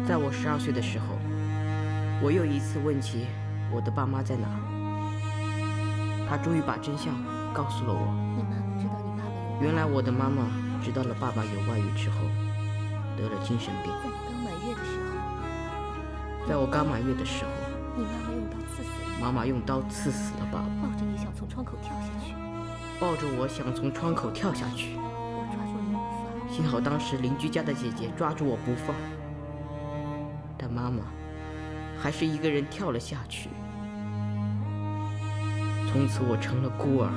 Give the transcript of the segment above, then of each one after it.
在我12歲的時候，我又一次問起我的爸媽在哪，他終於把真相告訴了我。你媽媽知道你爸爸有？原來我的媽媽知道了爸爸有外遇之後，得了精神病。在我剛滿月的時候，你媽媽用刀刺死了。媽媽用刀刺死了爸爸。抱着你想從窗口跳下去。抱着我想從窗口跳下去。我抓住你不放。幸好當時鄰居家的姐姐抓住我不放，但媽媽還是一個人跳了下去。從此我成了孤兒。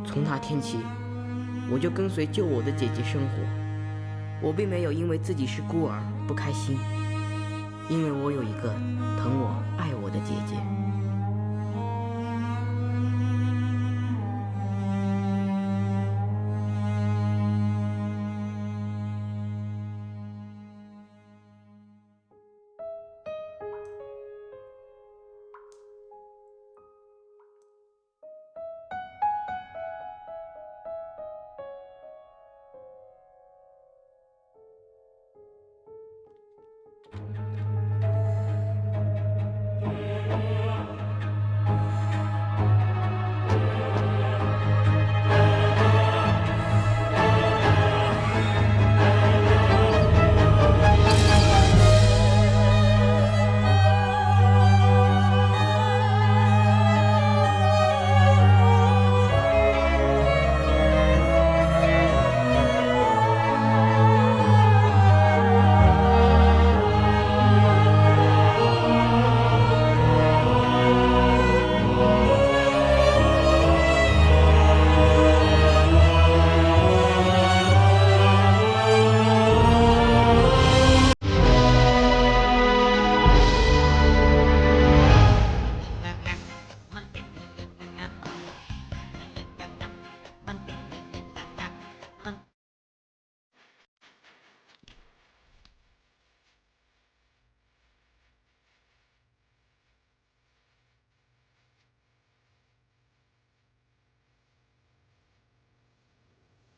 從那天起，我就跟隨救我的姐姐生活。我並沒有因為自己是孤兒不開心，因為我有一個疼我愛我的姐姐。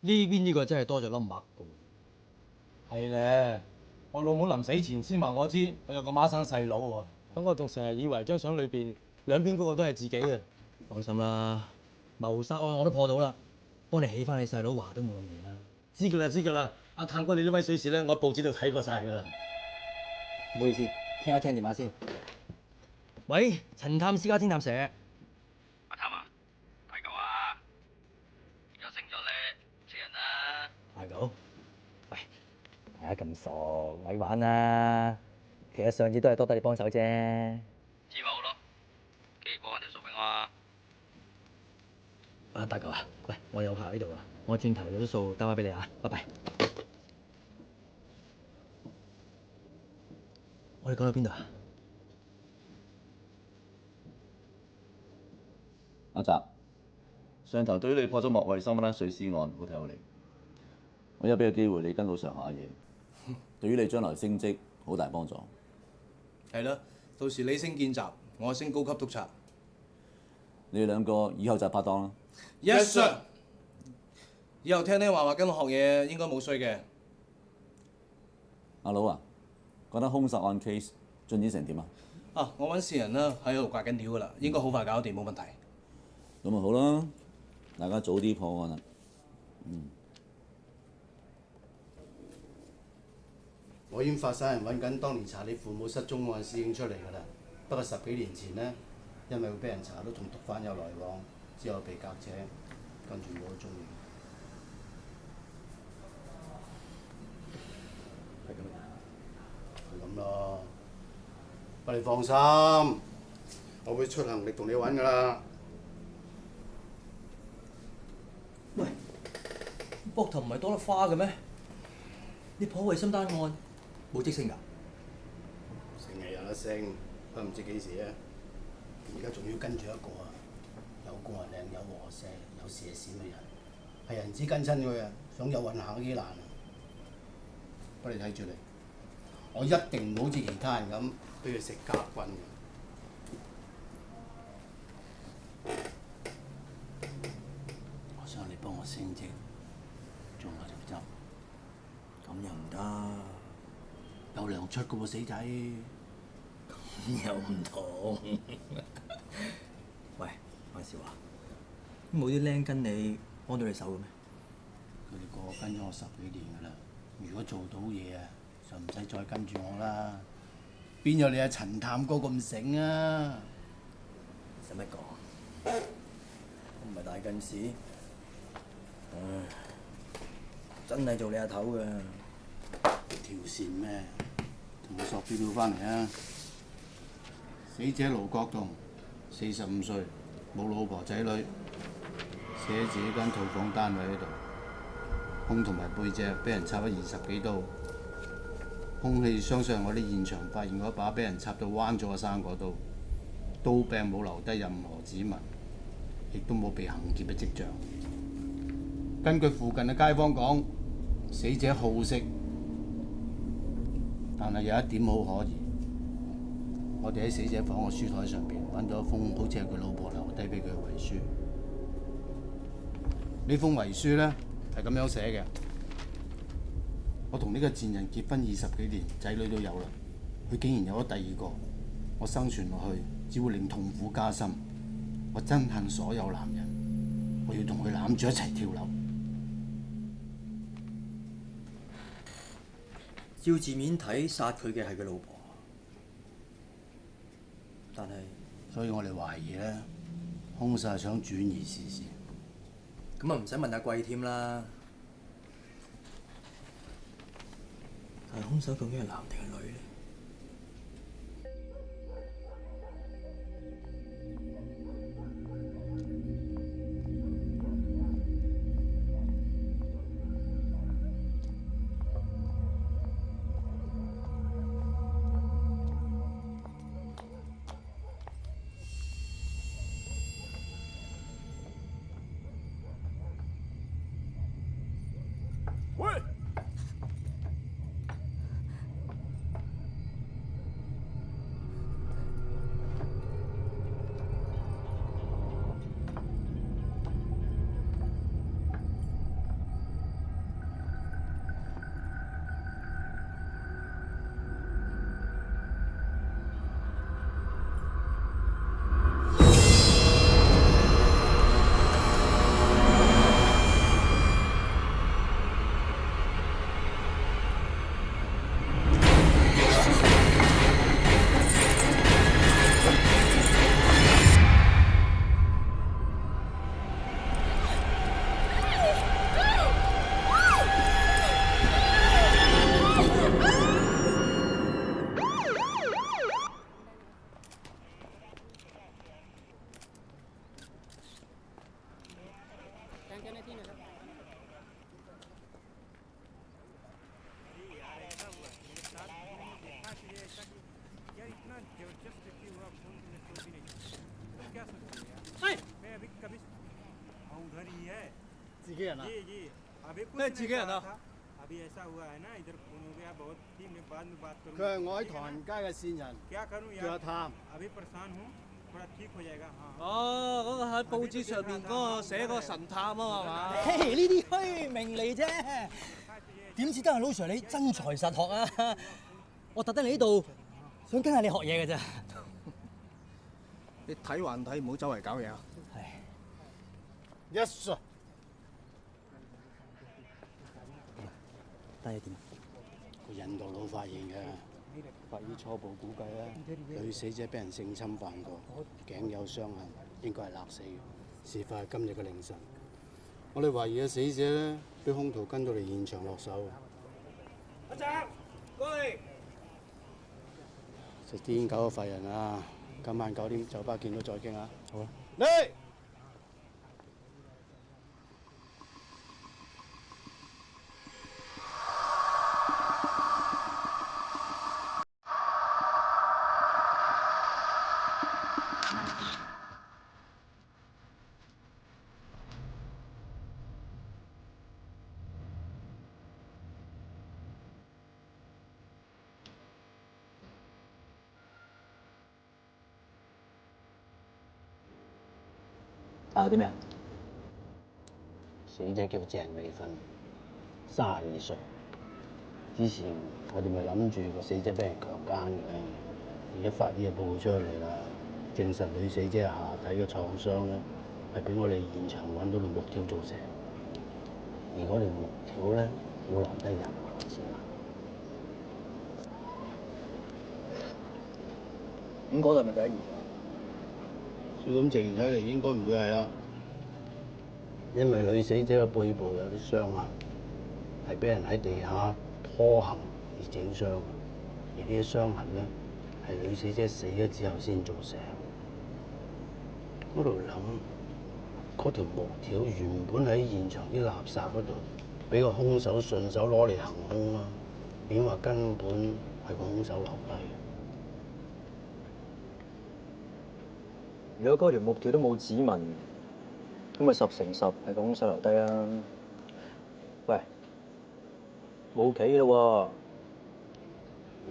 呢邊呢個真係多咗粒墨㗎。係咧，我老母臨死前先話我知，我有個孖生細佬喎。咁我仲成日以為張相裏邊兩邊嗰個都係自己嘅。放心啦，謀殺案我都破到啦，幫你起翻你細佬話都冇咁易啦。知㗎啦，知㗎啦。阿探哥，你呢位水事咧，我喺報紙度睇過晒㗎啦。唔好意思，聽一聽電話先。喂，陳探私家偵探社。阿探啊，大狗啊，又醒咗咧，食人啦！大狗，喂，大家咁傻，咪玩啦。其實上次都係多得你幫手啫。知咪好咯，記住過還條數俾我啊！啊，大狗啊，喂，我有客喺度啊，我轉頭有啲數交翻俾你啊，拜拜。我哋講到邊度啊？阿澤，上頭對於你破咗莫慧心啦碎屍案好睇好你，我有俾個機會你跟到上下嘢，對於你將來升職好大幫助。係啦，到時你升見習，我升高級督察。你哋兩個以後就拍檔啦。Yes sir。以後聽話跟我學嘢，應該冇衰嘅。阿佬啊，覺得兇殺案 case 進展成點啊？啊，我揾線人啦，喺度刮緊料㗎啦，應該好快搞掂，冇問題。咁咪好啦，大家早啲破案啦。我已經發散人揾緊當年查你父母失蹤案師兄出嚟㗎啦。不過10幾年前呢，因為會俾人查到同毒販有來往，之後被革職，跟住冇咗蹤影。係咁咯。不過你放心，我會出行力同你揾㗎啦。喂，膊頭唔係多粒花嘅咩？你破衞生單案冇即升㗎？成日有得升，不過唔知幾時啊！而家仲要跟住一個啊，有個人靚，有和聲，有射線嘅人，係人知跟親佢啊，想有運行都幾難啊！不過你睇住你，我一定唔好似其他人咁俾佢食夾棍嘅。我想你幫我升職，種下條針，咁又唔得。有糧出噶喎，死仔。又唔同。喂，關少華，冇啲僆跟你幫到你手嘅咩？佢哋個個跟咗我10幾年噶啦，如果做到嘢啊，就唔使再跟住我啦。邊有你阿陳探哥咁醒啊？使乜講？我唔係大近視，真係做你阿頭嘅。條線咩？同我索資料翻嚟啊！死者盧國棟，45歲，冇老婆仔女，寫自己間套房單位喺度，胸同埋背脊俾人插咗20幾刀，兇器相信我哋現場發現嗰把俾人插到彎咗嘅生果刀，刀柄冇留低任何指紋，亦都冇被行劫嘅跡象。根據附近嘅街坊講，死者好色，但係有一點好可疑。我哋喺死者房嘅書台上邊揾到一封好似係佢老婆留低俾佢嘅遺書。呢封遺書呢係咁樣寫嘅：我同呢個賤人結婚20幾年，仔女都有啦，佢竟然有咗第2個，我生存落去只會令痛苦加深。我憎恨所有男人，我要同佢攬住一齊跳樓。照字面睇，殺佢嘅係佢老婆，但係，所以我哋懷疑咧，兇手係想轉移視線。咁啊唔使問阿貴添啦。但係兇手究竟係男定係女咧？喂！自己人啊？咩自己人啊？佢係我喺唐人街嘅線人，叫阿探。哦，嗰個喺報紙上面嗰個寫嗰個神探啊嘛？嘿，呢啲虛名嚟啫，點知得係老 Sir 你真材實學啊！我特登嚟呢度想跟下你學嘢嘅咋。你睇還睇，唔好周圍搞嘢啊！Yes sir。但係點？個印度佬發現嘅，法醫初步估計咧，女死者俾人性侵犯過，頸有傷痕，應該係勒死嘅。事發係今日嘅凌晨，我哋懷疑嘅死者咧，俾兇徒跟到嚟現場落手。阿澤，過嚟！食癲狗嘅廢人啊！今晚9點酒吧見到再傾啊！好啊。嚟！有啲咩？死者叫鄭美芬，32歲，之前我哋咪諗住個死者俾人強姦嘅，而家法醫嘅報告出嚟啦，證實女死者下體嘅創傷咧係俾我哋現場揾到條木條造成，而嗰條木條咧要留低人牙先啊。咁嗰度係咪第一現場？照咁情睇嚟應該唔會係啦，因為女死者嘅背部有啲傷痕，係俾人喺地下拖行而整傷，而呢啲傷痕咧係女死者死咗之後先造成。我喺度諗，嗰條木條原本喺現場啲垃圾嗰度，俾個兇手順手攞嚟行兇啦，點話根本係個兇手留低嘅？如果嗰條木條都冇指紋，咁咪10成10係個兇手留低啦。喂，冇棋咯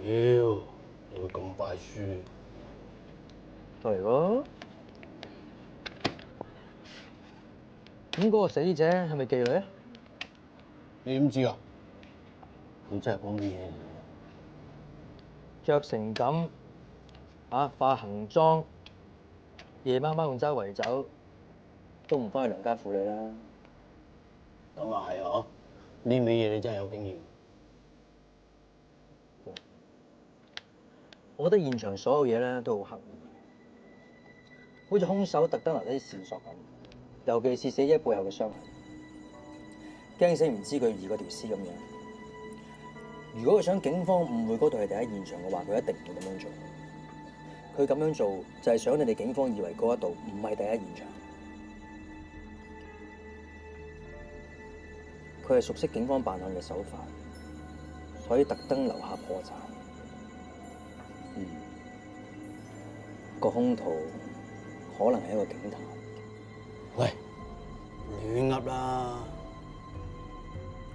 喎！妖，你會咁快輸？再嚟咯。咁嗰個死者係咪妓女啊？你點知啊？咁真係講嘢。着成咁，化行裝，夜媽媽用周圍走，都唔翻去良家婦女啦。咁啊係嗬，呢味嘢你真係有經驗。我覺得現場所有嘢咧都好刻意，好似兇手特登留低啲線索咁，尤其是死者背後嘅傷痕，驚死唔知佢移嗰條屍咁樣。如果佢想警方誤會嗰度係第一現場嘅話，佢一定唔會咁樣做。佢咁樣做就係想你哋警方以為嗰一度唔係第一現場。佢係熟悉警方辦案嘅手法，所以特登留下破綻。個兇徒可能係一個警探。喂，亂噏啦！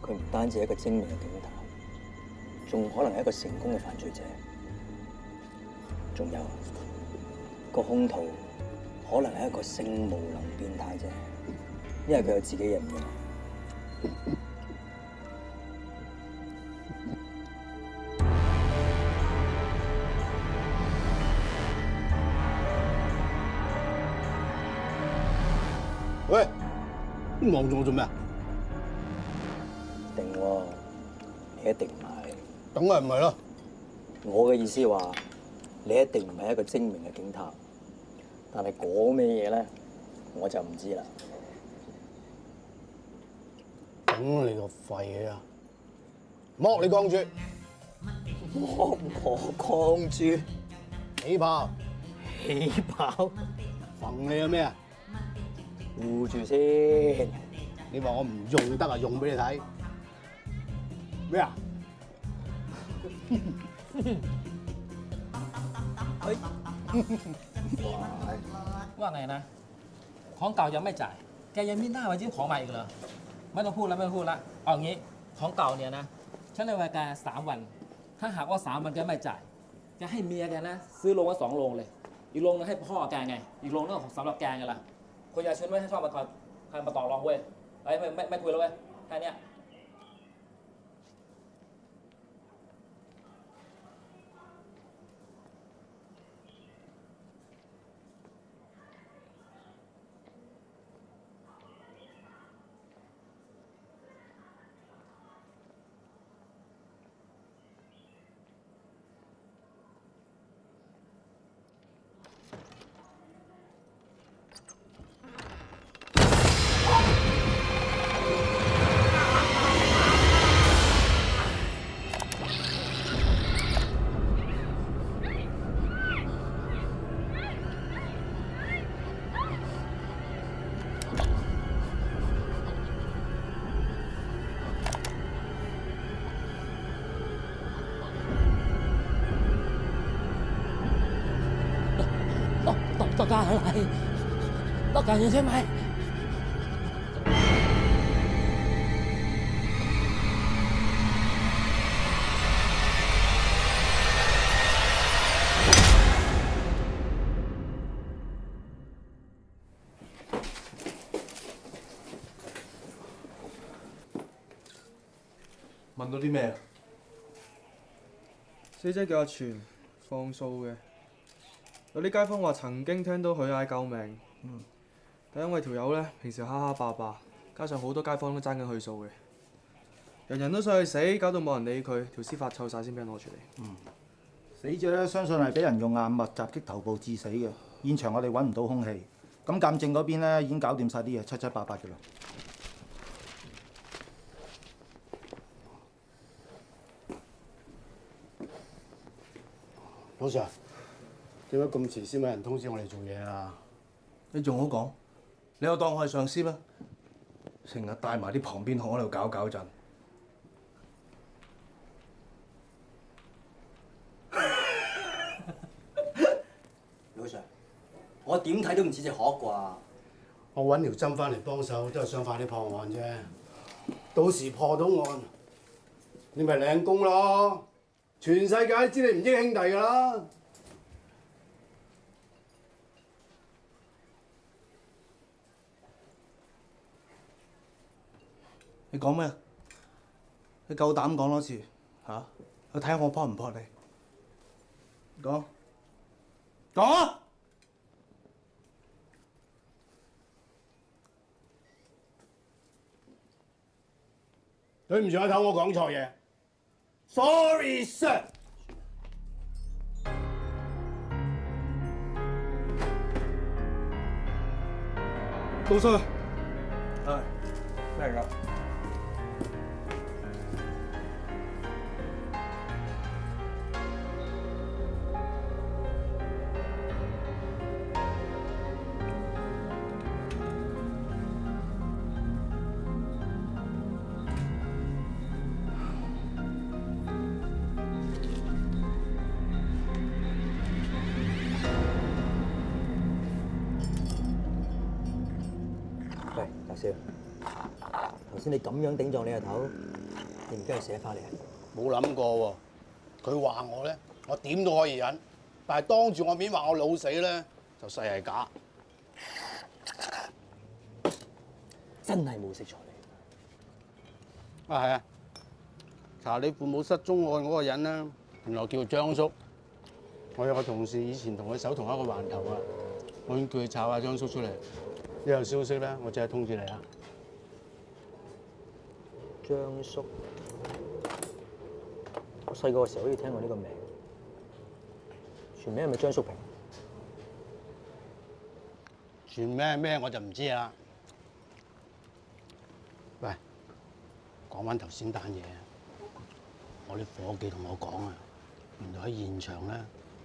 佢唔單止係一個精明嘅警探，仲可能係一個成功嘅犯罪者。仲有個兇徒可能係一個性無能變態啫，因為佢有自己人嘅。喂，望住我做咩啊？定喎，你一定唔係。梗係唔係啦？我嘅意思話，你一定唔係一個精明嘅警探，但係嗰咩嘢咧，我就唔知啦。頂你個肺啊！剝你鋼珠，剝我鋼珠，起炮，起跑，揈你有咩啊？護住先。你話我唔用得啊？用俾你睇咩啊？ว่าไงนะของเก่ายังไม่จ่ายแกยังมีหน้ามายื่นของใหม่อีกเหรอไม่ต้องพูดแล้วไม่ต้องพูดละเอางี้ของเก่าเนี่ยนะฉันให้เวลาแก3 วันถ้าหากว่า3 วันแกไม่จ่ายแกให้เมียแกนะซื้อโรงไว้2 โรงเลยอีกโรงนึงให้พ่อแกไงอีกโรงนึงสำหรับแกไงล่ะคนอยากชวนไว้ให้ชอบมาต่อรองเว้ยไม่คุยแล้วเว้ยแค่เนี้ยต้องการอะไรต้องการเงินใช่ไหม問到啲咩啊？死者叫阿全，放數嘅。有啲街坊話曾經聽到佢嗌救命，但因為條友呢平時蝦蝦霸霸，加上好多街坊都爭緊佢數嘅，人人都想去死，搞到冇人理佢，條屍發臭晒先俾人攞出嚟。死者咧相信係俾人用硬物襲擊頭部致死嘅，現場我哋揾唔到兇器，咁鑑證嗰邊咧已經搞掂晒啲嘢，七七八八嘅啦。老 Sir， 點解咁遲先揾人通知我哋做嘢啊？你仲好講？你有當我係上司咩？成日帶埋啲旁邊行喺度搞震。老 Sir， 我點睇都唔似隻殼啩。我揾條針翻嚟幫手，都係想快啲破案啫。到時破到案，你咪領功咯。全世界都知你唔益兄弟㗎啦。你講咩？你夠膽講多次嚇？去睇下我撲唔撲你？講啊！對唔住，阿頭，我講錯嘢。Sorry, sir。老 Sir， 係咩嚟㗎？喂，大少，頭先你咁樣頂撞你個頭，你唔驚佢寫翻嚟啊？冇諗過喎，佢話我咧，我點都可以忍，但係當住我面話我老死咧，就實係假。真係冇識錯你。啊係啊，查你父母失蹤案嗰個人咧，原來叫張叔。我有個同事以前同佢守同一個環頭啊，我已經叫佢炒下張叔出嚟。一有消息咧，我即刻通知你啊。張叔，我細個嘅時候好似聽過呢個名，全名係咪張叔平？全名咩我就唔知啦。喂，講翻頭先單嘢，我啲伙計同我講啊，原來喺現場咧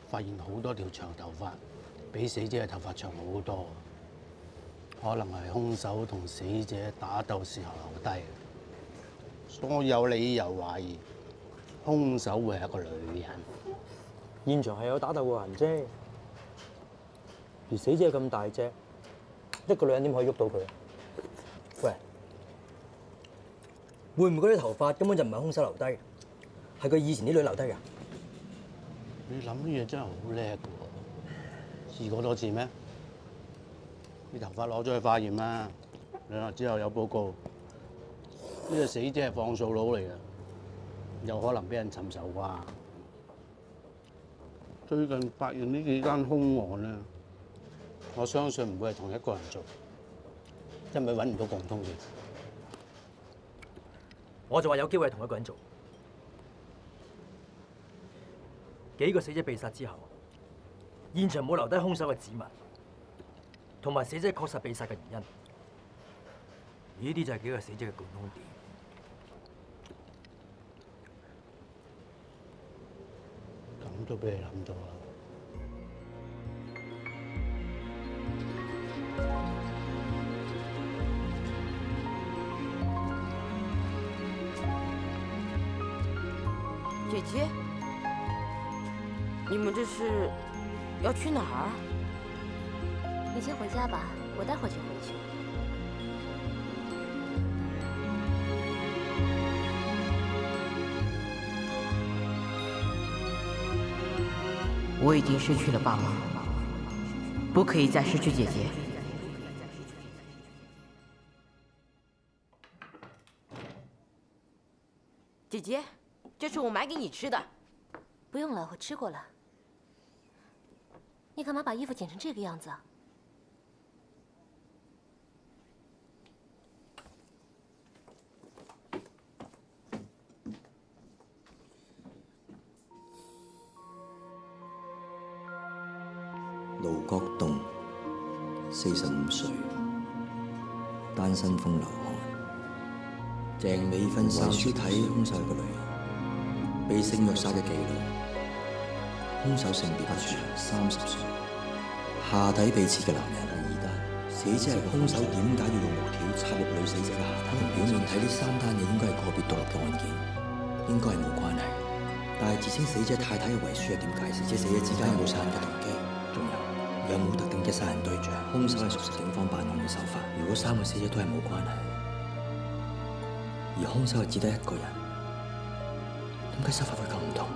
發現好多條長頭髮，比死者嘅頭髮長好多。可能係兇手同死者打鬥時候留低嘅，所以我有理由懷疑兇手會係一個女人。現場係有打鬥嘅痕跡，而死者咁大隻，一個女人點可以喐到佢？喂，會唔會嗰啲頭髮根本就唔係兇手留低嘅，係佢以前啲女留低㗎？你諗啲嘢真係好叻㗎喎！試過多次咩？啲頭髮攞咗去化驗啦，2日之後有報告，呢個死者係放數佬嚟嘅，有可能俾人尋仇啩。最近發現呢幾單兇案咧，我相信唔會係同一個人做，因為揾唔到共通點。我就話有機會係同一個人做。幾個死者被殺之後，現場冇留低兇手嘅指紋，同埋死者確實被殺嘅原因，呢啲就係幾個死者嘅共通點。咁都俾你諗到啦！姐姐，你們這是要去哪兒？你先回家吧，我待會就回去。我已經失去了爸媽，不可以再失去姐姐。姐姐，這是我買給你吃的。不用了，我吃過了。你干嘛把衣服剪成这个样子啊？盧國棟，45歲，單身風流漢。鄭美芬為書睇兇手係個女人，被性虐殺嘅記錄。兇手性別不詳，30歲，下體被切嘅男人係2單。死者係兇手點解要用木條插入女死者嘅下體？表面睇呢3單嘢應該係個別獨立嘅案件，應該係冇關係。但係自稱死者太太嘅遺書係點解釋？即死者之間有冇殺人嘅動機？仲有冇特定嘅殺人對象？兇手係熟悉警方辦案嘅手法。如果3個死者都係冇關係，而兇手係只得1個人，點解手法會咁唔同？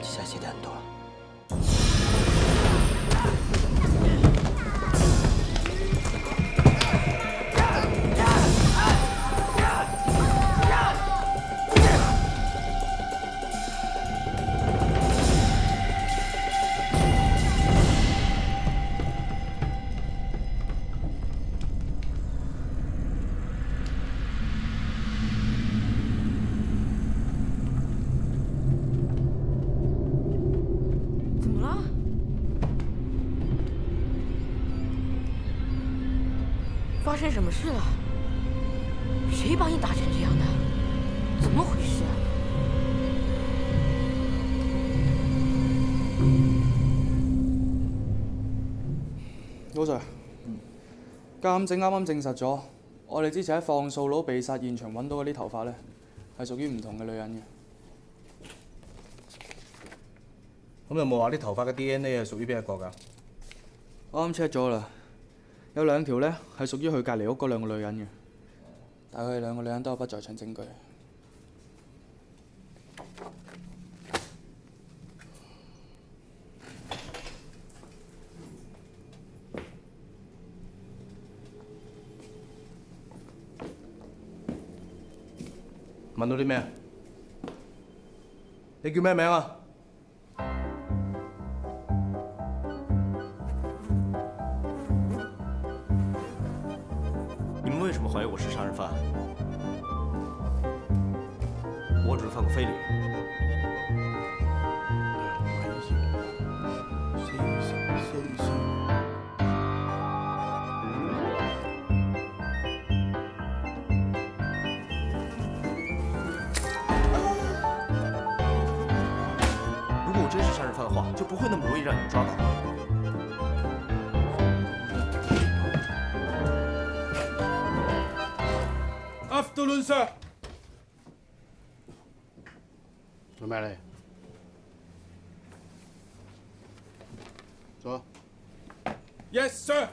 今次真係死得人多啦！发生什么事了？谁把你打成这样的？怎么回事啊？老 Sir，鑑證啱啱證實咗，我哋之前喺放數佬被殺現場揾到嗰啲頭髮咧，係屬於唔同嘅女人嘅。咁有冇話啲頭髮嘅 DNA 係屬於邊一個㗎？我啱 check 咗啦。有2條咧係屬於佢隔離屋嗰2個女人嘅，但係佢哋2個女人都有不在場證據。問到啲咩？你叫咩名啊？为什么怀疑我是杀人犯？我只是犯过非礼。如果我真是杀人犯的话，就不会那么容易让你们抓到。Afternoon, sir。做咩嚟？坐。Yes, sir。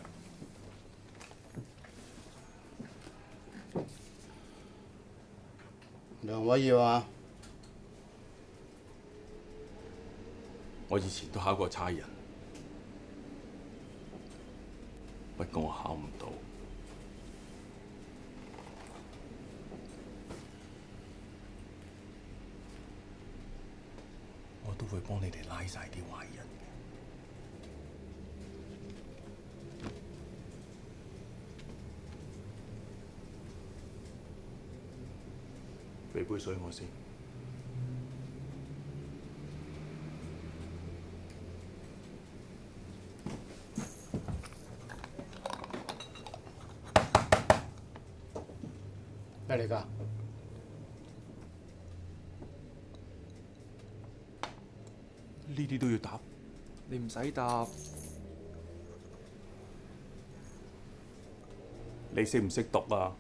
梁偉耀啊！我以前都考過差人，不過我考唔到。我都會幫你哋拉晒啲壞人嘅。俾杯水我先。咩嚟㗎？呢啲都要答？你唔使答。你識唔識讀啊？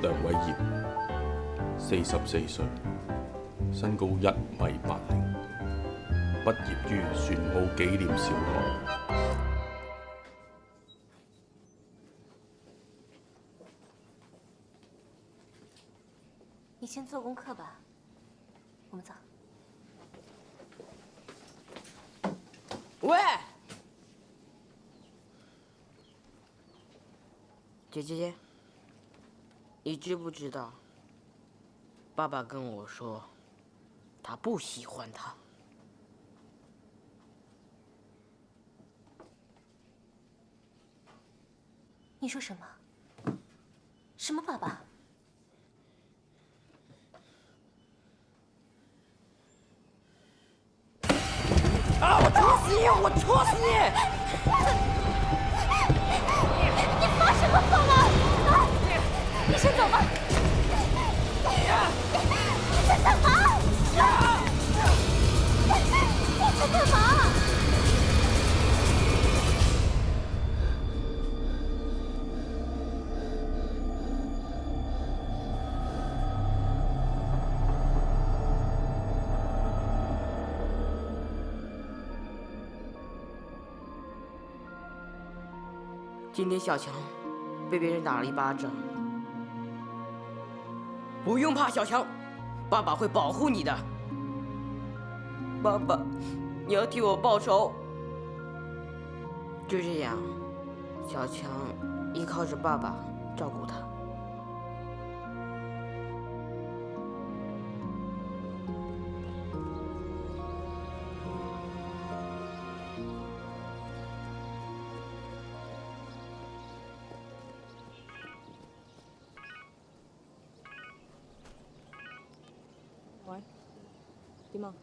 梁偉業，44歲，身高1.80米，畢業於船務紀念小學。你先做功課吧，我們走。喂，姐，你知不知道？爸爸跟我說，他不喜歡他。你說什麼？什麼爸爸？啊！我戳死你！我戳死你！你发什么疯啊！啊！你先走吧。你在干嘛？你在干嘛？今天小强被别人打了一巴掌，不用怕，小强，爸爸会保護你的。爸爸，你要替我報仇。就這樣，小強依靠着爸爸照顧他。喂，點啊？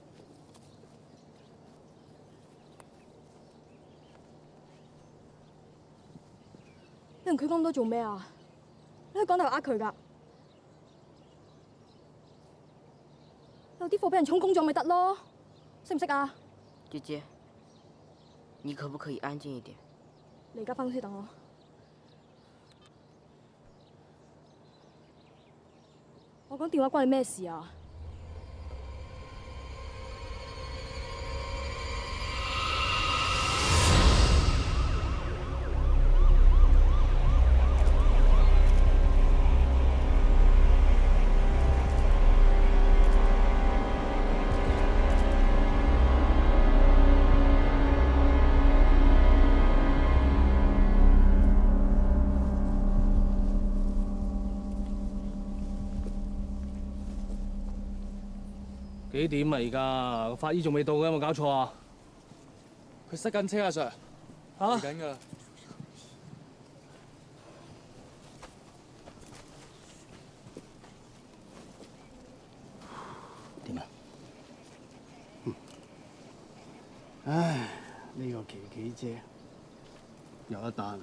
你同佢講咁多做咩啊？你可以講大話呃佢㗎。有啲貨俾人充公咗咪得咯，識唔識啊？姐姐，你可不可以安靜一點？你而家返公司等我。我講電話關你咩事啊？幾點啊？而家個法醫仲未到嘅，有冇搞錯啊？佢塞緊車啊 ，Sir。嚟緊㗎啦。點啊？唉，呢個琪琪姐有一單，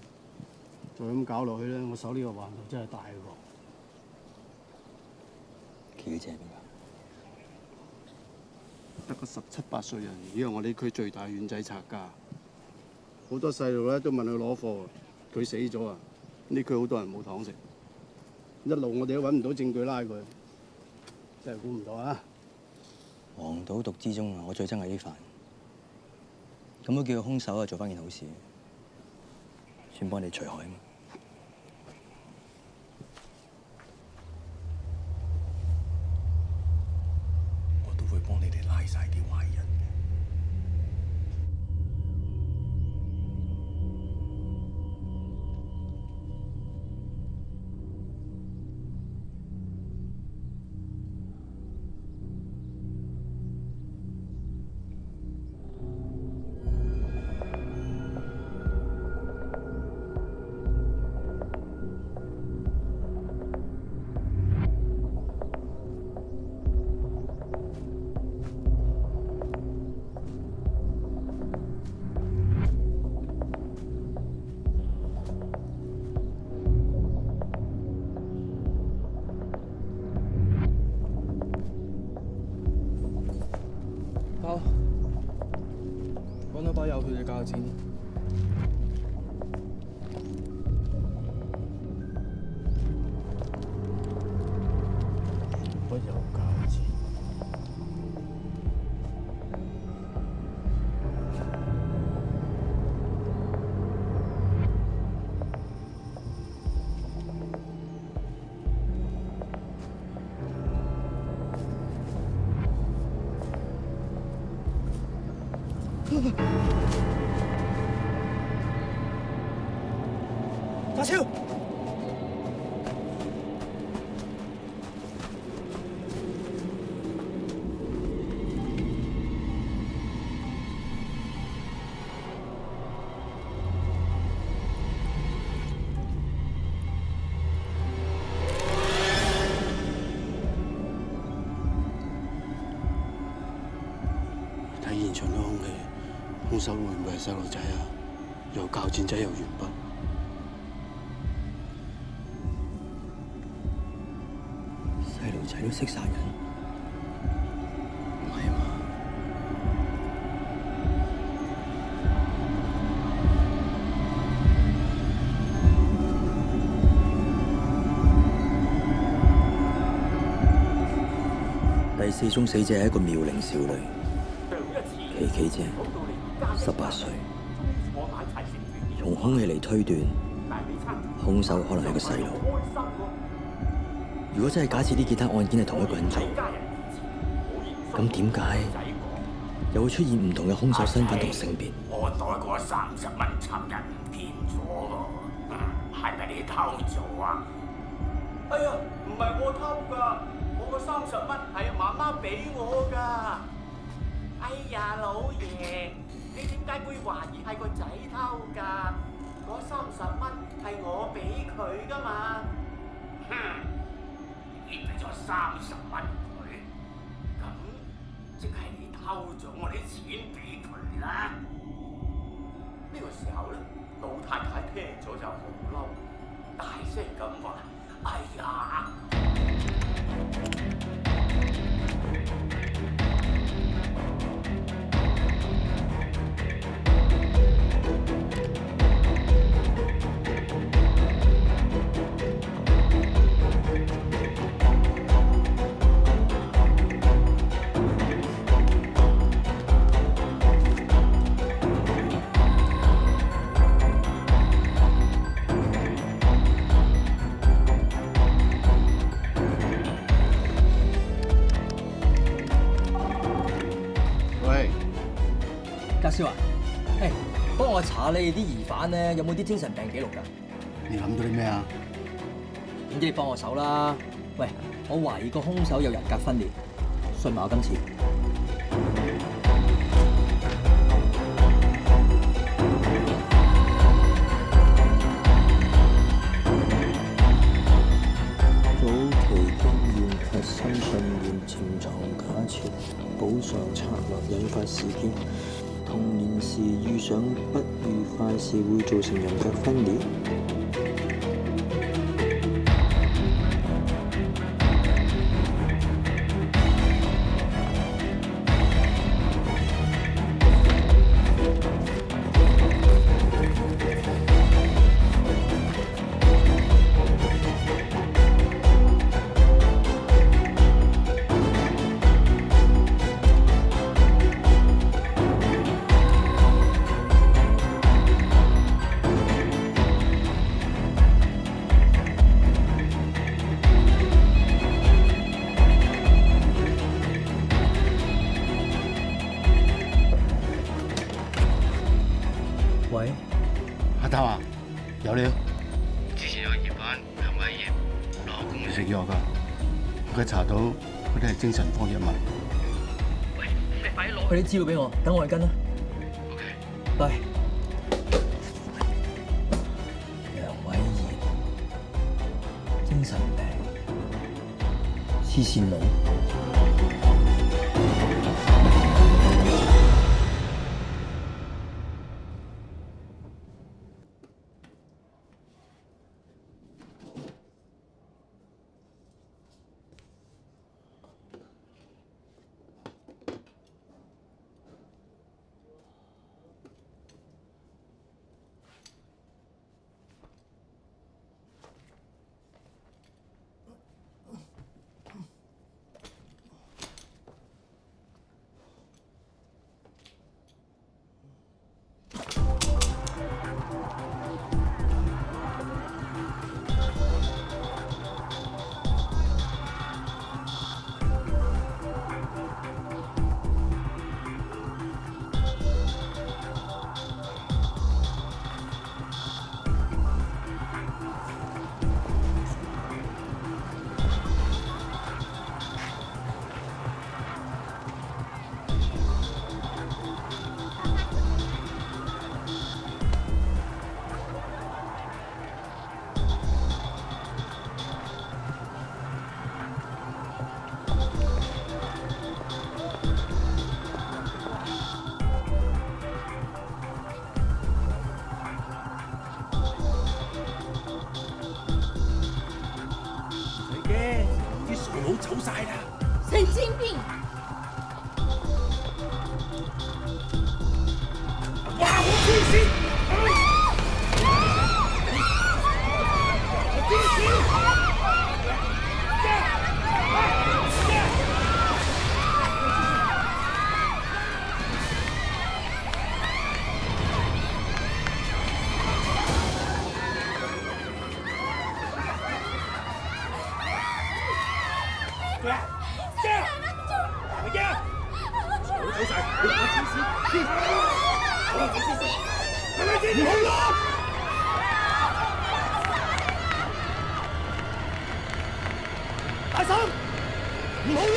再咁搞落去咧，我手呢個橫頭真係大喎。琪姐邊個？得個17、18歲人，呢個我呢區最大丸仔拆家，好多細路咧都問佢攞貨，佢死咗啊！呢區好多人冇糖食，一路我哋都揾唔到證據拉佢，真係估唔到啊！黃賭毒之中啊，我最憎係呢飯，咁都叫個兇手啊做翻件好事，算幫你除害啊嘛。會幫你哋拉晒啲壞人嘅。揾到把有血嘅鉸剪。不有鉸剪。大超！睇現場嘅空氣，兇手會唔會係細路仔啊？又鉸剪仔又鉛筆。細路仔都識殺人，唔係嘛？第4宗死者係一個妙齡少女，琪琪姐，18歲。從兇器嚟推斷，兇手可能係個細路。如果真係假設呢幾單案件係同一個人做，咁點解又會出現唔同嘅兇手身份同性別？我袋嗰30蚊尋日唔見咗喎，係咪你偷咗啊？哎呀，唔係我偷㗎，我個30蚊係媽媽俾我㗎。哎呀，老爺，你點解會懷疑係個仔偷㗎？嗰30蚊係我俾佢㗎嘛。哼！你俾咗30蚊佢，咁即係你偷咗我啲錢俾佢啦。呢個時候咧，老太太聽咗就好嬲，大聲咁話：哎呀！家少啊，誒，幫我查你哋啲疑犯咧，有冇啲精神病記錄㗎？你諗到啲咩啊？總之你幫我手啦。喂，我懷疑個兇手有人格分裂，信埋我今次。早期經驗、核心信念、潛藏假設、補償策略引發事件。童年時遇上不愉快事會造成人格分裂。喂，阿頭啊，有料。之前有個疑犯梁偉業攞公食藥㗎，佢查到嗰啲係精神科藥物。喂，你快啲攞佢啲資料俾我，等我去跟啦。OK。拜。梁偉業，精神病，黐線佬。神經病！挖我清醒！大嬸，唔好喐！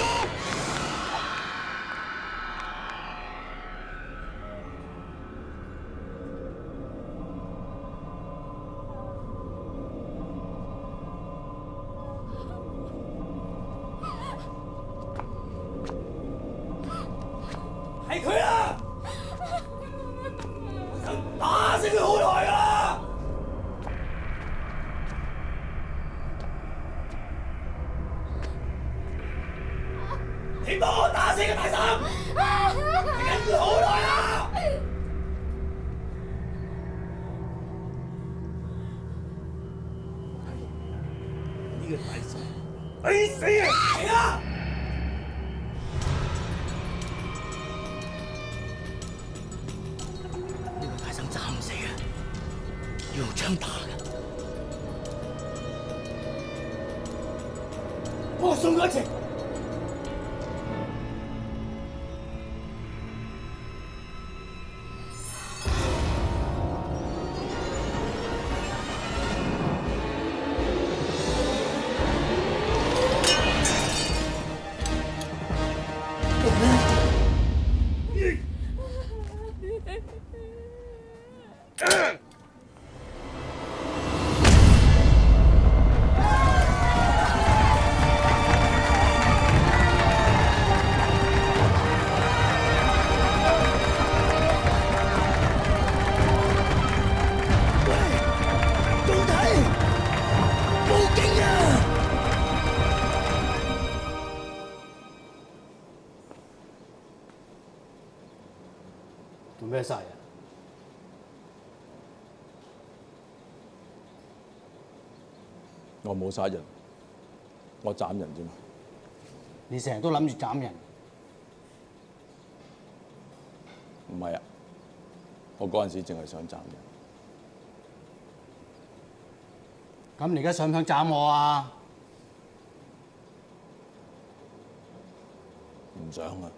係佢啊！我想打死佢好耐啦！你幫我打死個大嬸！你跟住好耐啦！呢個大嬸，抵死啊！嚟啊！大嬸斬唔死嘅，要用槍打嘅。幫我送佢一程。做咩殺人？我冇殺人，我斬人啫嘛。你成日都諗住斬人？唔係啊，我嗰陣時淨係想斬人。咁你而家想唔想斬我啊？唔想啊！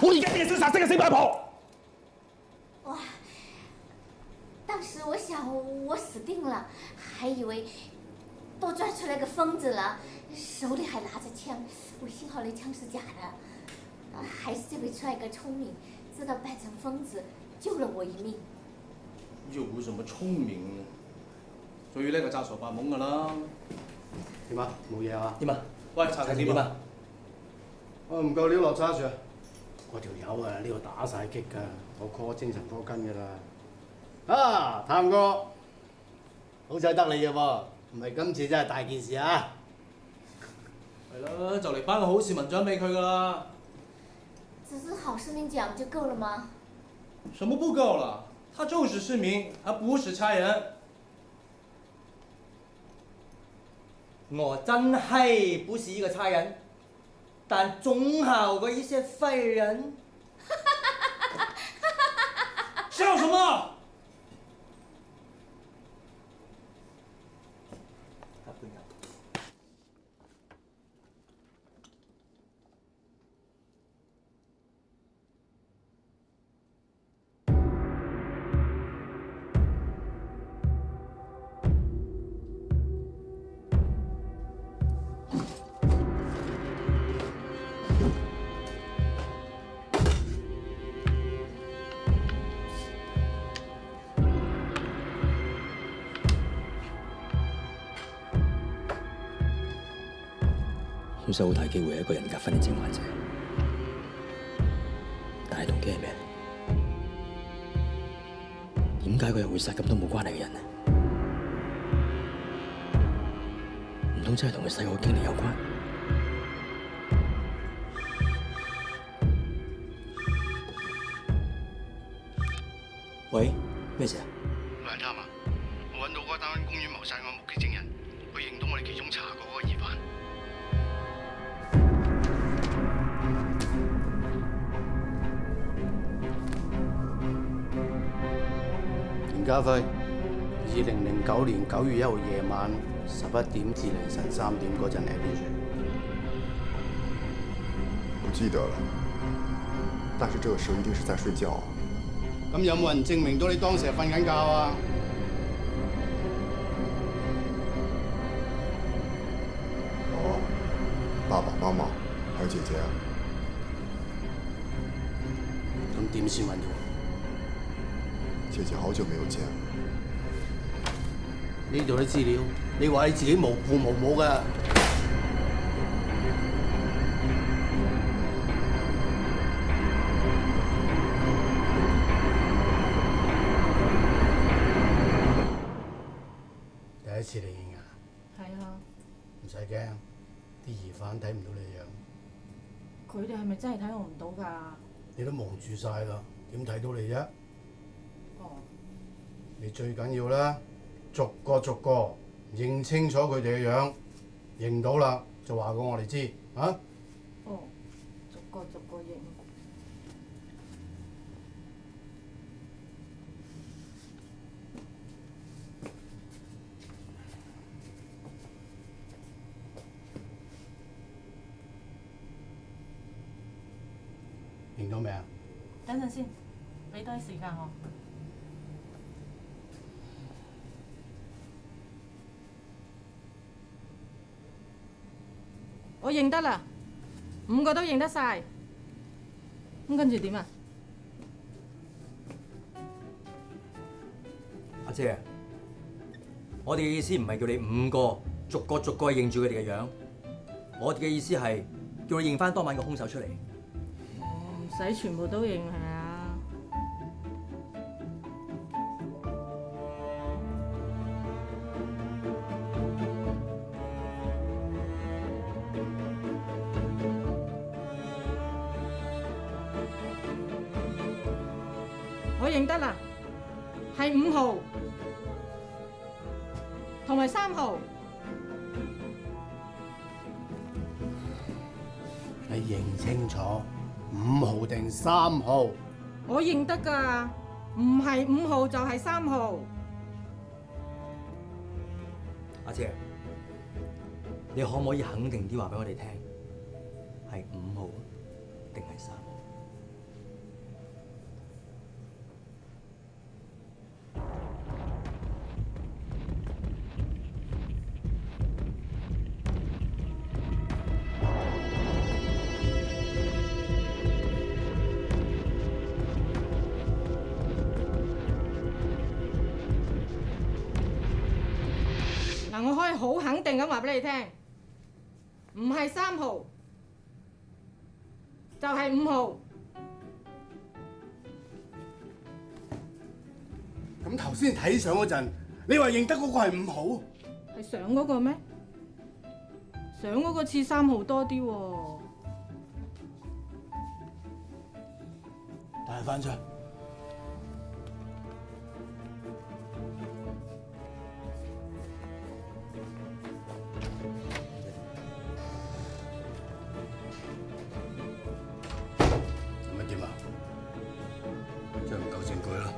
我而家你想殺死個死八婆！哇！當時我想我死定了，還以為多抓出來個瘋子了，手裡還拿着槍。我幸好那槍是假的，還是這位帥哥聰明，知道扮成瘋子，救了我一命。有什麼聰明啊？最叻就詐傻扮懵㗎啦。點啊？冇嘢啊？點啊？喂，查成點啊？我唔夠料落揸住啊！我條友啊，呢度打晒擊㗎，我 call 精神科跟㗎啦。啊，譚哥，好彩得你嘅喎，唔係今次真係大件事啊！係啦，就嚟頒個好市民獎俾佢㗎啦。只是好市民獎就夠了嗎？什麼不夠了？他就是市民，他不是差人。我真係不是一個差人，但總好過一些廢人。笑什麼？兇手好大機會係一個人格分裂症患者，但係動機係咩？點解佢又會殺咁多冇關係嘅人呢？唔通真係同佢細個經歷有關？喂，咩事啊？喂，阿貪啊，我揾到嗰單公園謀殺案目擊證人，佢認到我哋其中查過嗰個疑犯。田家輝，2009年9月1號夜晚11點至凌晨3點嗰陣喺邊處？不記得了，但是這個時候一定是在睡覺。咁有冇人證明到你當時係瞓緊覺啊？有啊，爸爸媽媽還有姐姐啊。咁點先揾到？姐姐好久沒有見了。呢度啲資料，你話你自己無父無母㗎。第一次嚟影啊？係啊。唔使驚，啲疑犯睇唔到你樣。佢哋係咪真係睇我唔到㗎？你都蒙住晒啦，點睇到你啫？哦。你最緊要啦，逐個認清楚佢哋嘅樣，認到啦就話過我哋知，啊？哦，逐個認。認到未啊？等陣先，俾多啲時間我。我認得啦，5個都認得晒。咁跟住點啊？阿姐，我哋嘅意思唔係叫你5個逐個認住佢哋嘅樣，我哋嘅意思係叫你認翻當晚嘅兇手出嚟。唔使全部都認係啊？我認得啦，係5號同埋3號。你認清楚5號定3號？我認得㗎，唔係5號就係3號。阿姐，你可唔可以肯定啲話俾我哋聽，係5號定係3號？我可以好肯定咁話俾你聽，唔係3號，就係5號。咁頭先睇相嗰陣，你話認得嗰個係5號？係相嗰個咩？相嗰個似3號多啲喎。帶翻出。點啊？真係唔夠證據啦！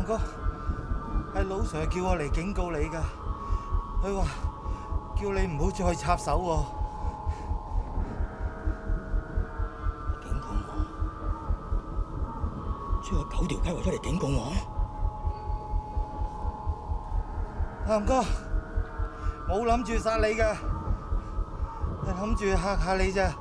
哥，係老 Sir 叫我嚟警告你㗎，佢話叫你唔好再插手喎。警告我？將個9條雞圍出嚟警告我？南哥，冇諗住殺你㗎，係諗住嚇下你咋。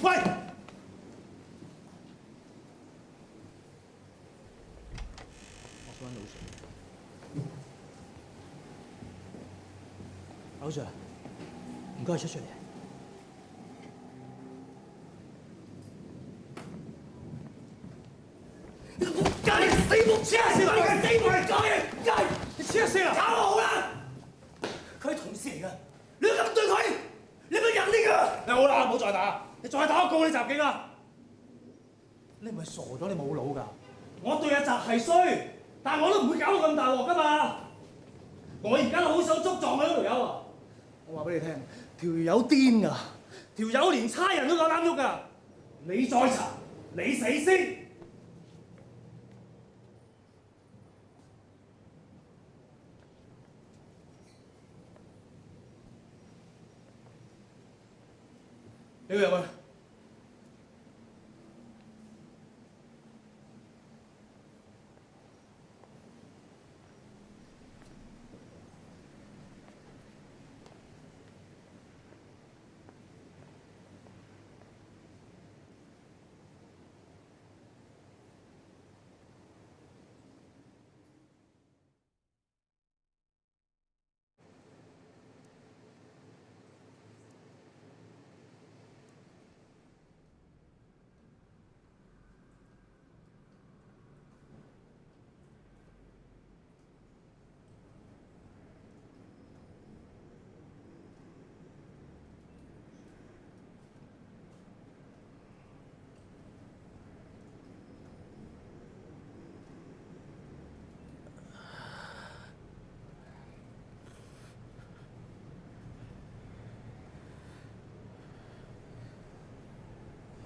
喂！我想揾老 Sir。老 Sir， 唔該出嚟。你死木黐線嚟嘅，死木嚟講嘢，你黐線啦！搞我好啦！佢係同事嚟㗎，你咁對佢，你咪人嚟㗎！你好啦，唔好再打，你再打我告你襲警啊！你唔係傻咗，你冇腦㗎？我對阿澤係衰，但係我都唔會搞到咁大鑊㗎嘛！我而家好想捉撞佢嗰條友啊！我話俾你聽，條友癲㗎，條友連差人都夠膽喐㗎！你再查，你死先！你入去。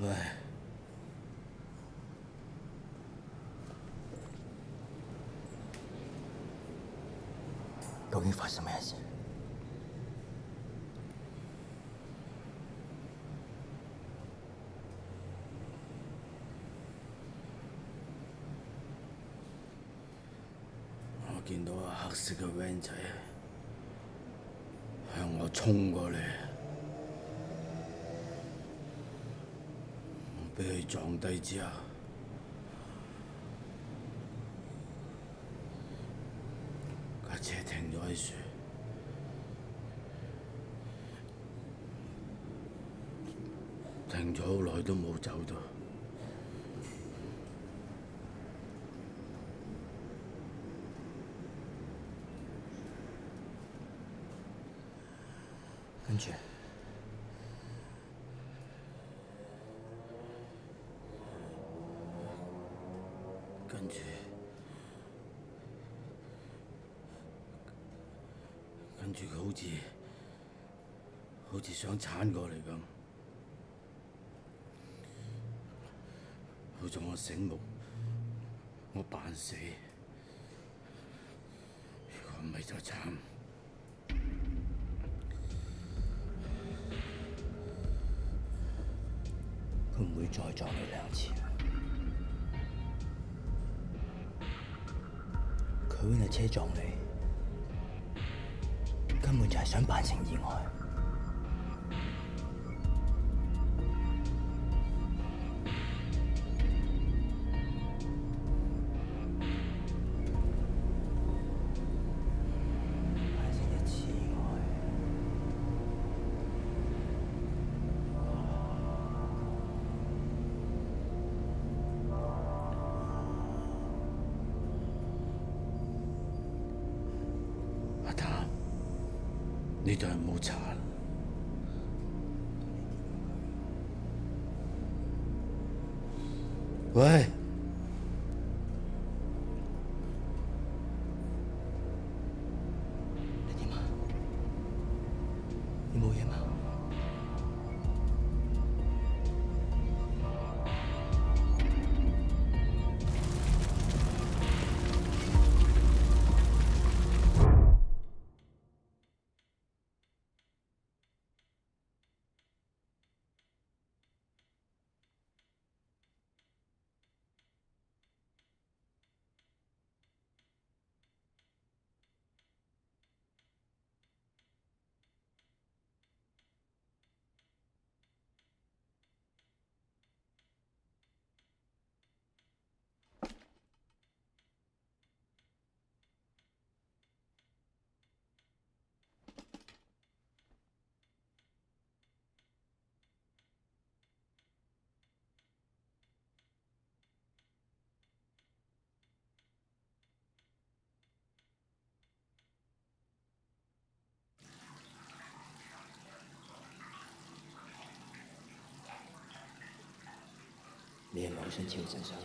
唉，究竟發生咩事？我見到個黑色嘅 van 仔向我衝過嚟，我俾佢撞低之後，架車停咗喺樹，停咗好耐都冇走到。跟住，佢好似想鏟過嚟咁，好在我醒目，我扮死，如果唔係就慘。佢唔會再撞你2次。佢揾架車撞你，根本就係想扮成意外。呢度係冇茶。喂！你點啊？你冇嘢嘛？你係咪好想知道真相？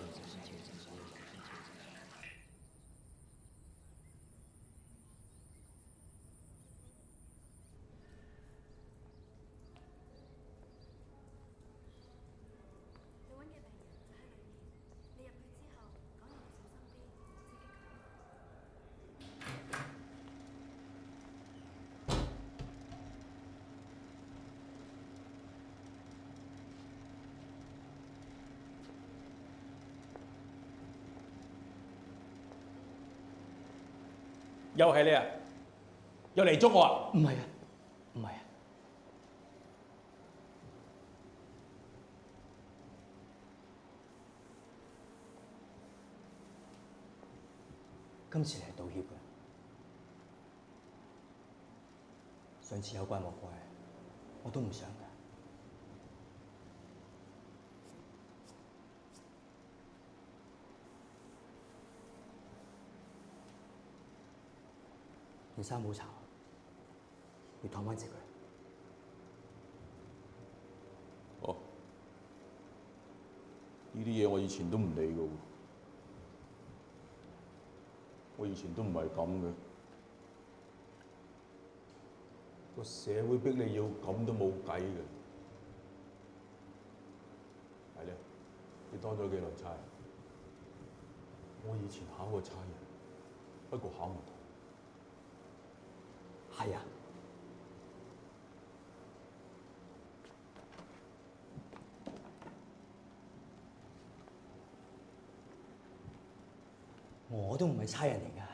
又係你啊！又嚟捉我啊！唔係啊，唔係啊。今次你係道歉嘅，上次有怪莫怪，我都唔想㗎。件衫冇搽，要燙翻直佢。哦，呢啲嘢我以前都唔理㗎喎，我以前都唔係咁嘅。個社會逼你要咁都冇計嘅。你多咗幾耐差？我以前考過差人，不過考唔到。係啊。我都唔係差人嚟㗎，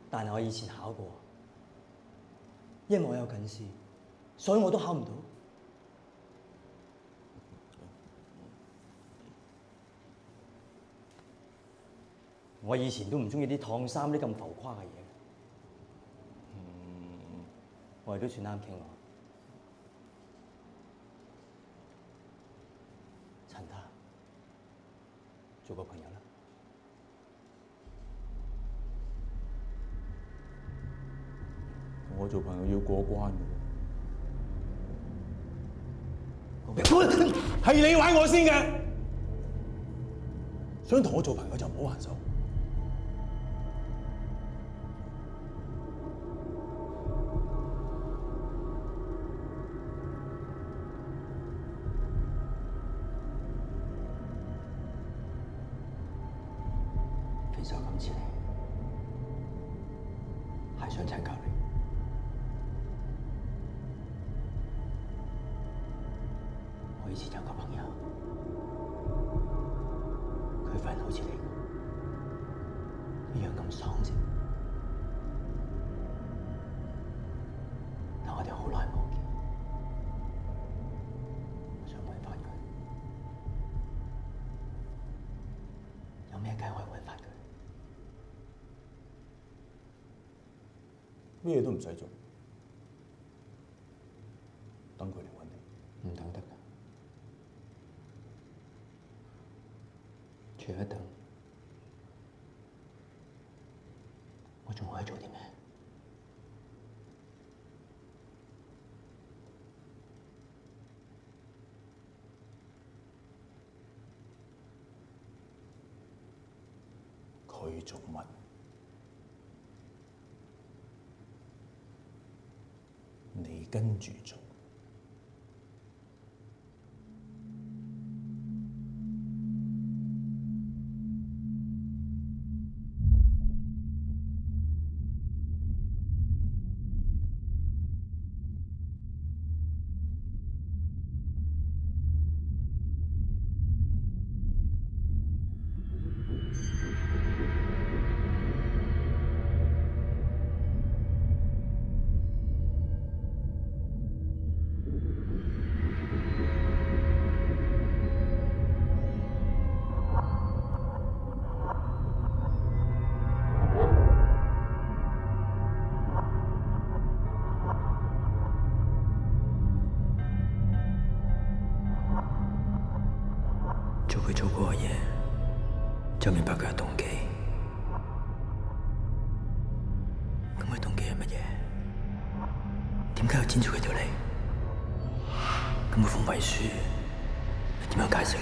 但係我以前考過，因為我有近視，所以我都考唔到。我以前都唔中意啲燙衫啲咁浮誇嘅嘢，我哋都算啱傾喎。陳太，做個朋友啦。同我做朋友要過關嘅。係你玩我先嘅，想同我做朋友就唔好還手。其實我今次嚟係想請教你。我以前有個朋友，佢份人好似你一樣咁爽啫。但我哋好耐冇見，我想揾翻佢，有咩計可以揾翻佢？咩嘢都唔使做，等佢嚟揾你。唔等得㗎，除咗等，我仲可以做啲咩？佢做乜？你跟住做。做佢做過嘅嘢，就明白佢嘅動機。咁佢動機係乜嘢？點解要剪住佢條脷？咁佢封遺書點樣解釋？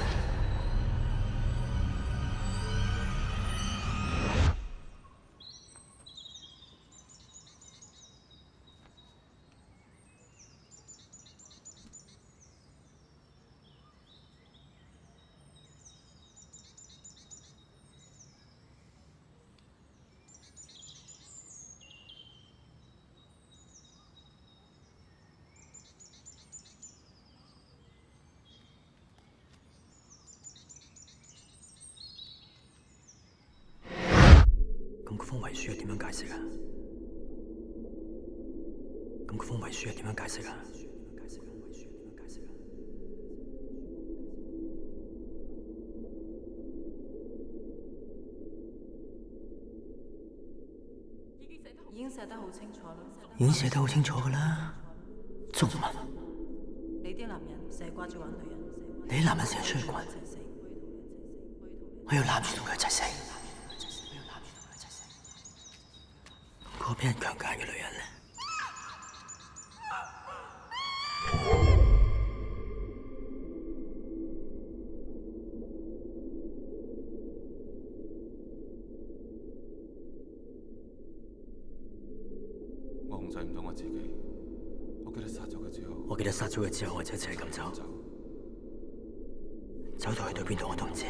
咁嗰封遺書係點樣解釋啊？咁嗰封遺書係點樣解釋啊？已經寫得好清楚啦。已經寫得好清楚㗎啦，仲問？你啲男人成日掛住玩女人，你啲男人成日出去滾，我要攬住同佢一齊死。嗰個俾人強姦嘅女人咧，我控制唔到我自己，我記得殺咗佢之後，我就一齊咁走。走到去到邊度我都唔知。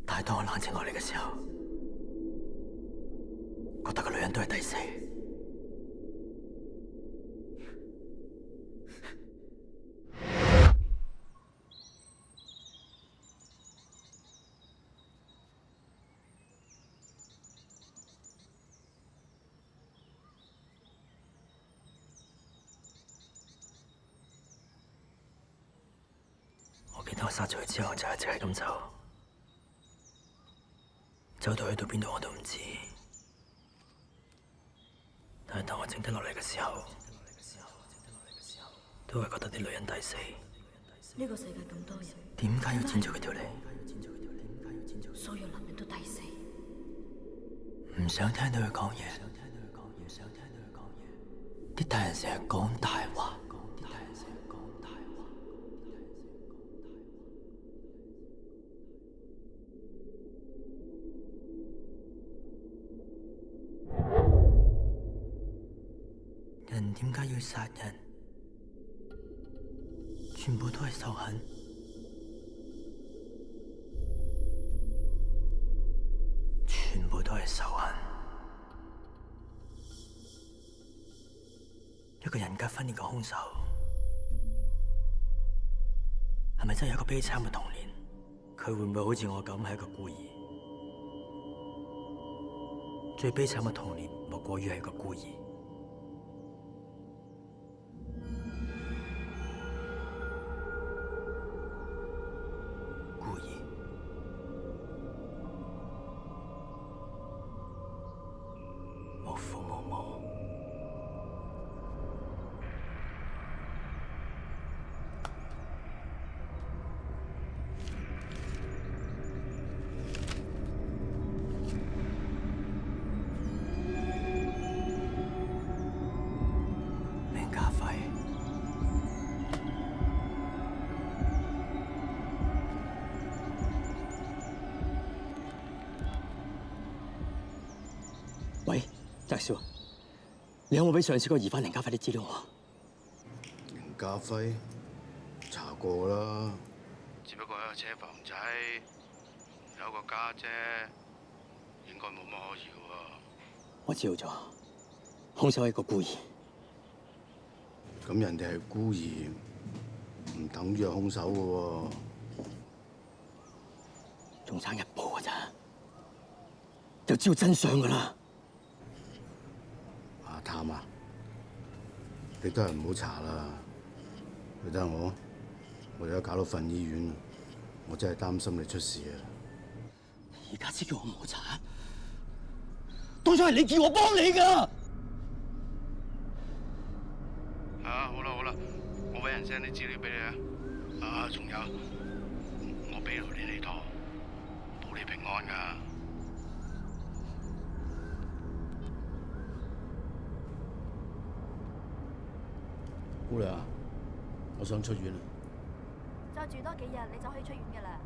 但係當我冷靜落嚟嘅時候，覺得個女人都係抵死。我記得我殺咗佢之後就一直係咁走，走到去到邊度我都唔知。但係當我靜得落嚟嘅時候，都係覺得啲女人抵死。呢個世界咁多人，點解要剪咗佢條脷？所有男人都抵死。唔想聽到佢講嘢，啲大人成日講大話。人點解要殺人？全部都係仇恨。全部都係仇恨。一個人格分裂嘅兇手，係咪真係有一個悲慘嘅童年？佢會唔會好似我咁係一個孤兒？最悲慘嘅童年，莫過於係一個孤兒。喂，澤少，你有冇俾上次嗰個疑犯凌家輝啲資料我？凌家輝查過啦，只不過係個車房仔，有個家姐，應該冇乜可疑喎。我知道咗，兇手係個孤兒。咁人哋係孤兒，唔等於係兇手嘅喎。仲差一步㗎咋，就知道真相㗎啦。阿譚啊，你都係唔好查啦。你睇下我而家搞到瞓醫院，我真係擔心你出事啊！而家先叫我唔好查，當初係你叫我幫你㗎。好啦好啦，我搵人 send 啲資料俾你啊！仲有，我俾條連理拖，保你平安㗎。姑娘，我想出院啊！再住多幾日，你就可以出院㗎啦。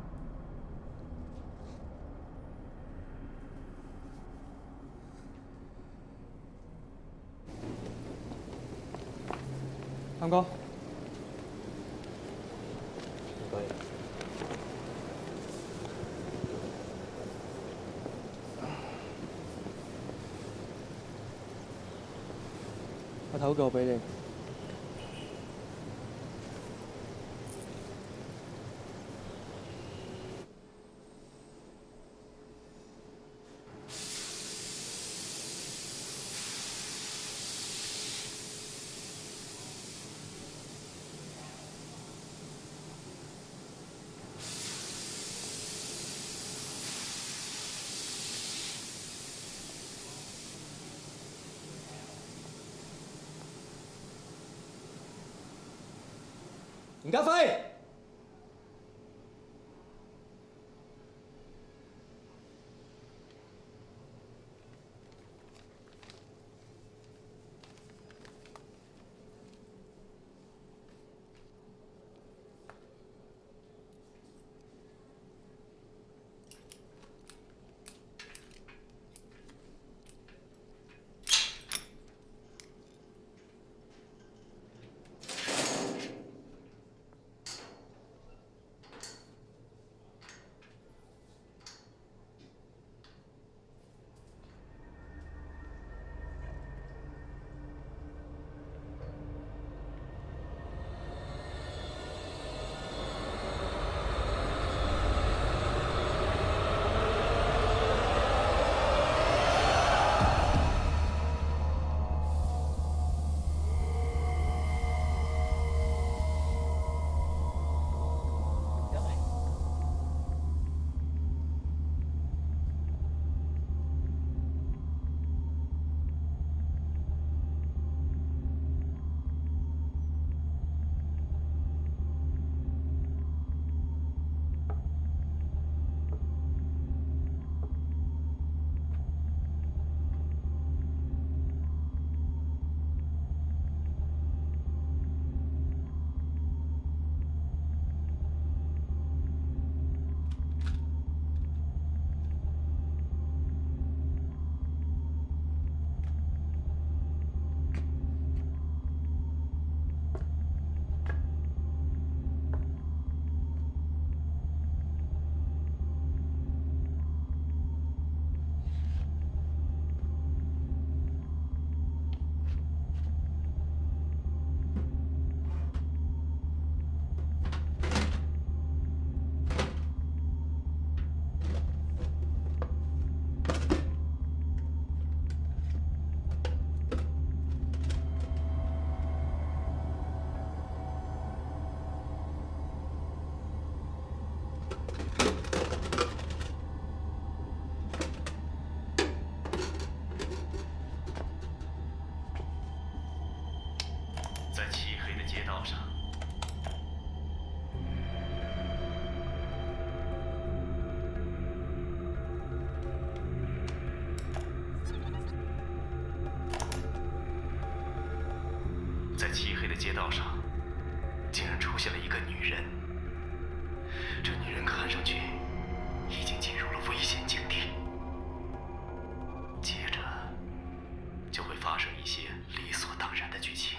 三哥，唔該。阿頭叫我俾你。凌家輝，在漆黑的街道上，竟然出现了一个女人。这女人看上去已经进入了危险境地，接着就会发生一些理所当然的剧情。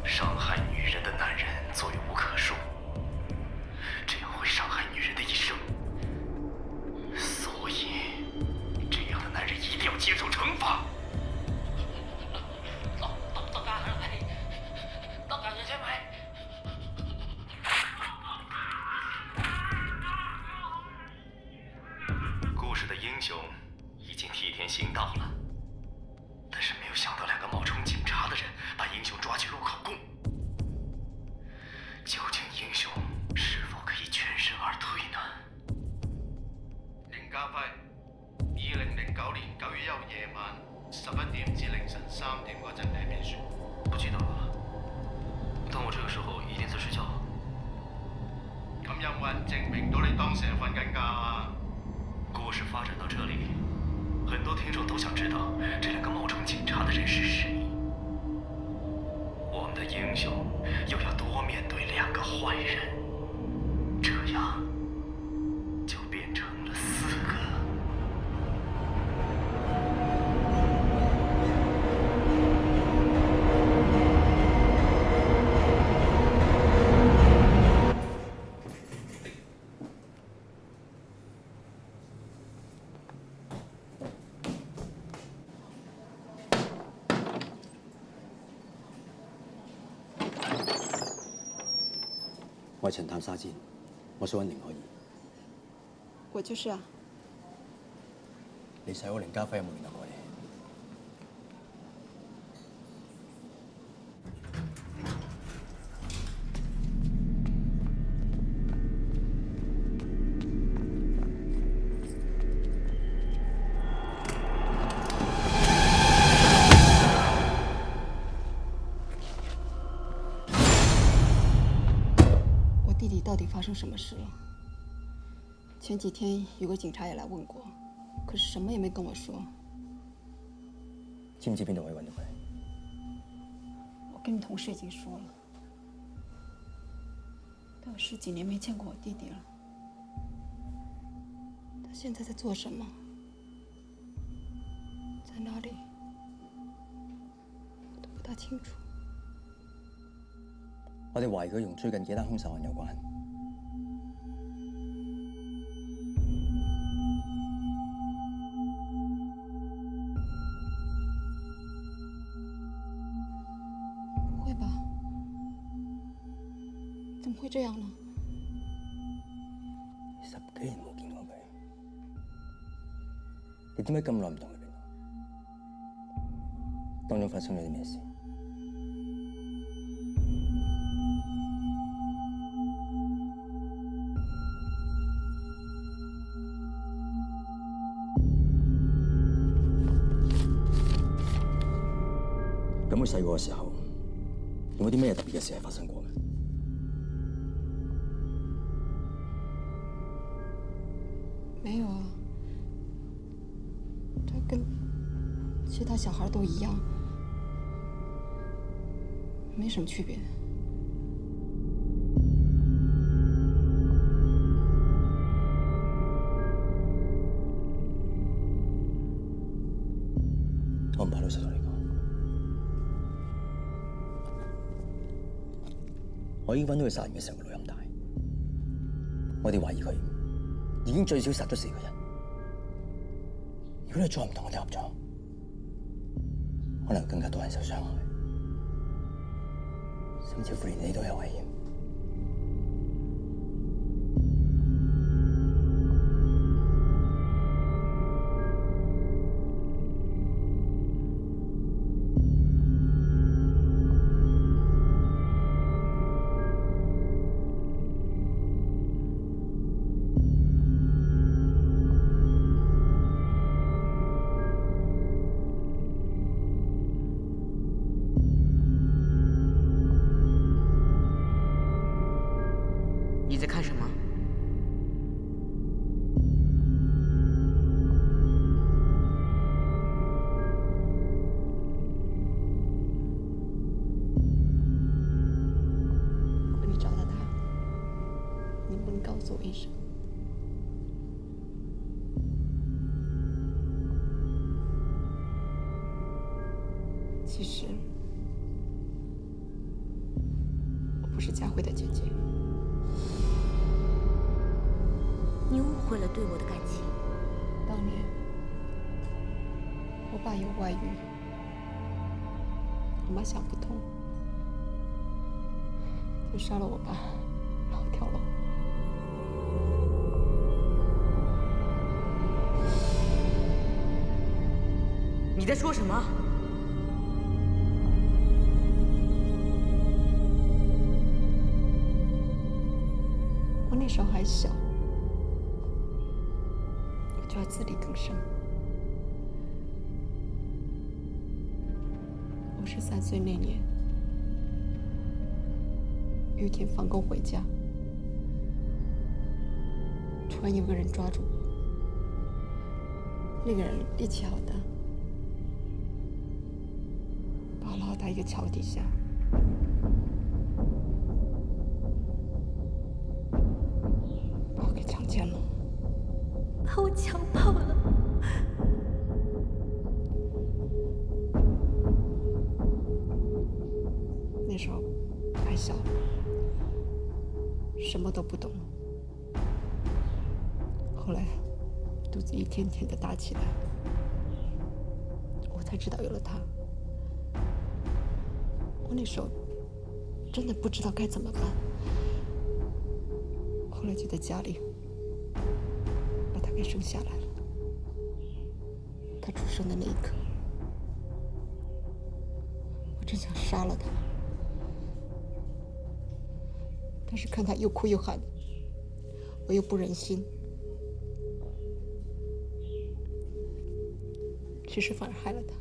伤害女人的男人罪无可恕，这样会伤害女人的一生。所以，这样的男人一定要接受惩罚。故事的英雄已经替天行道了，但是没有想到2个冒充警察的人把英雄抓去录口供。究竟英雄是否可以全身而退呢？凌家輝，2009年9月1號夜晚11點至凌晨3點嗰陣你喺邊算？不記得了，但我這個時候一定在睡覺。咁有冇人證明到你當時係瞓緊覺啊？故事發展到這裡，很多聽眾都想知道這2個冒充警察的人是誰。我們的英雄又要多面對2個壞人，這樣就變成了4個。我係陳探沙展，我想揾凌可怡。我就是啊。你細佬凌家輝有冇聯絡過你？到底發生什麼事了？前幾天有個警察也來問過，可是什麼也沒跟我說。知唔知邊度可以揾到佢？我跟你同事已經說了，都有10幾年沒見過我弟弟了。他現在在做什麼？在哪裡？我都不大清楚。我哋懷疑佢同最近幾單兇手案有關。不會吧？怎麼會這樣呢？10幾年冇見過佢，你點解咁耐唔同佢聯絡？當中發生咗啲咩事？咁佢細個嘅時候，有冇啲咩特別嘅事係發生過嘅？沒有啊，他跟其他小孩都一樣，沒什麼區別。我唔怕老實同你講，我已經揾到佢殺人嘅時候嘅錄音帶，我哋懷疑佢已經最少殺咗4個人。如果你再唔同我哋合作，可能更加多人受傷害，甚至乎連你都有危險。其實我不是佳慧的姐姐。你誤會了對我的感情。當年我爸有外遇，我媽想不通，就殺了我爸，然後跳樓。你在說什麼？我那時候還小，我就要自力更生。我13歲那年，有一天放工回家，突然有個人抓住我，那個人力氣好大，把我拉到一個橋底下。把我給強姦了，把我強暴了。那時候還小，什麼都不懂。後來肚子一天天的大起來，我才知道有了他。我那時候真的不知道該怎麼辦。後來就在家裡把他給生下來了。他出生的那一刻，我真想殺了他，但是看他又哭又喊，我又不忍心，其實反而害了他。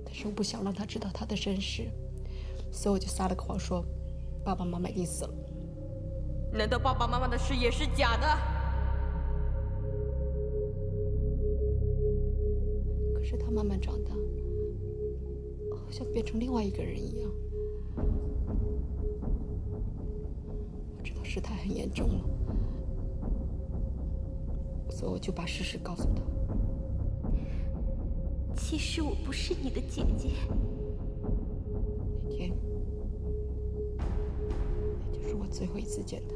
但是我不想讓他知道他的身世，所以我就撒了個謊說爸爸媽媽已經死了。難道爸爸媽媽的事也是假的？可是他慢慢長大，好像變成另外一個人一樣。我知道事態很嚴重了，所以我就把事實告訴他。其實我不是你的姐姐。那天，那就是我最後一次見他。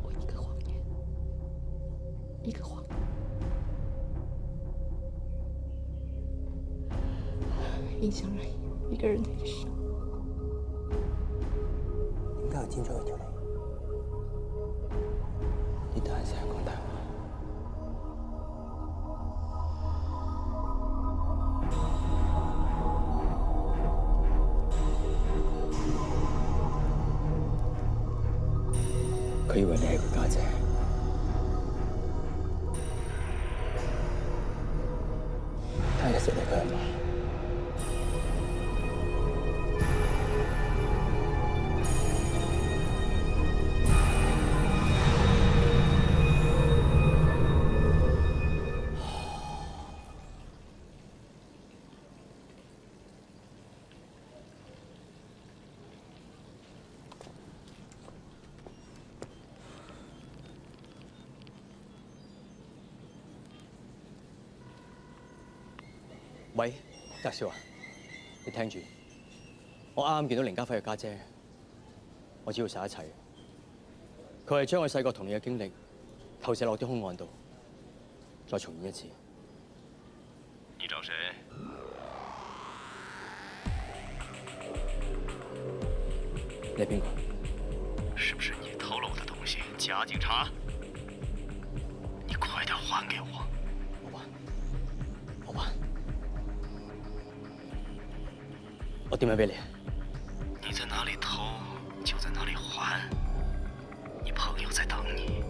我一個謊言，一個謊言，影響了一個人的一生。點解要剪咗佢條脷？呢度係成日講大話。佢以為你係佢家姐。他係食你佢阿媽。喂，格少啊，你聽住，我啱啱見到凌家輝嘅家姐，我知道晒一切。佢係將我細個童年嘅經歷投射落啲兇案度，再重演一次。你找誰？你係邊個？是不是你偷了我的東西？假警察！你快點還給我！我還。我點樣俾你？你在哪裡偷，就在哪裡還。你朋友在等你。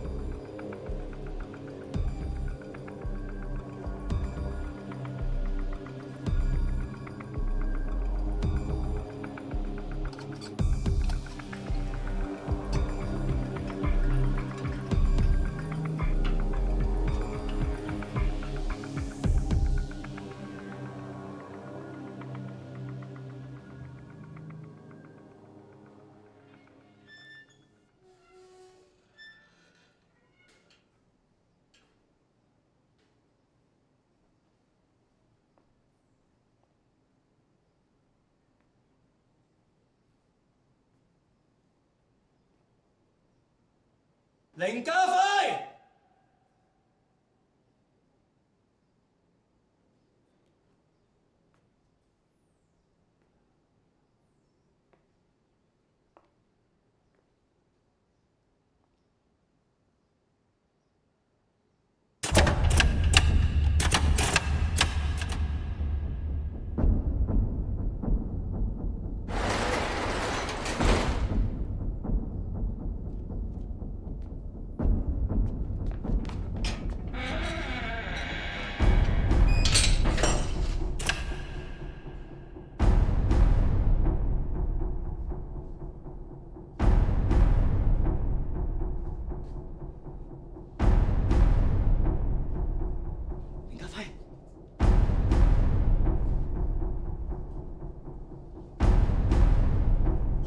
凌家輝。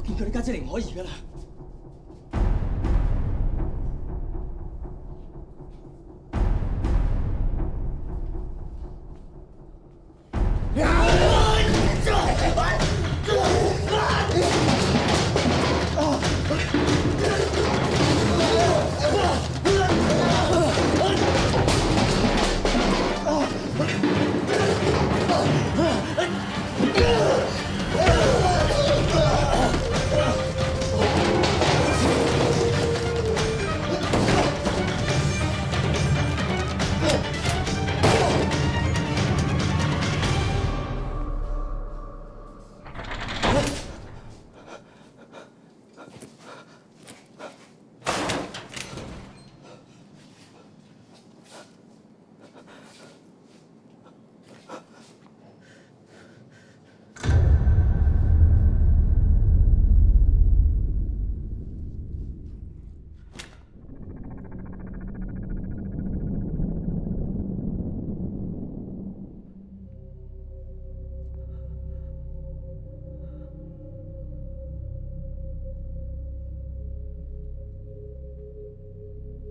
見佢你家姐凌可兒㗎啦。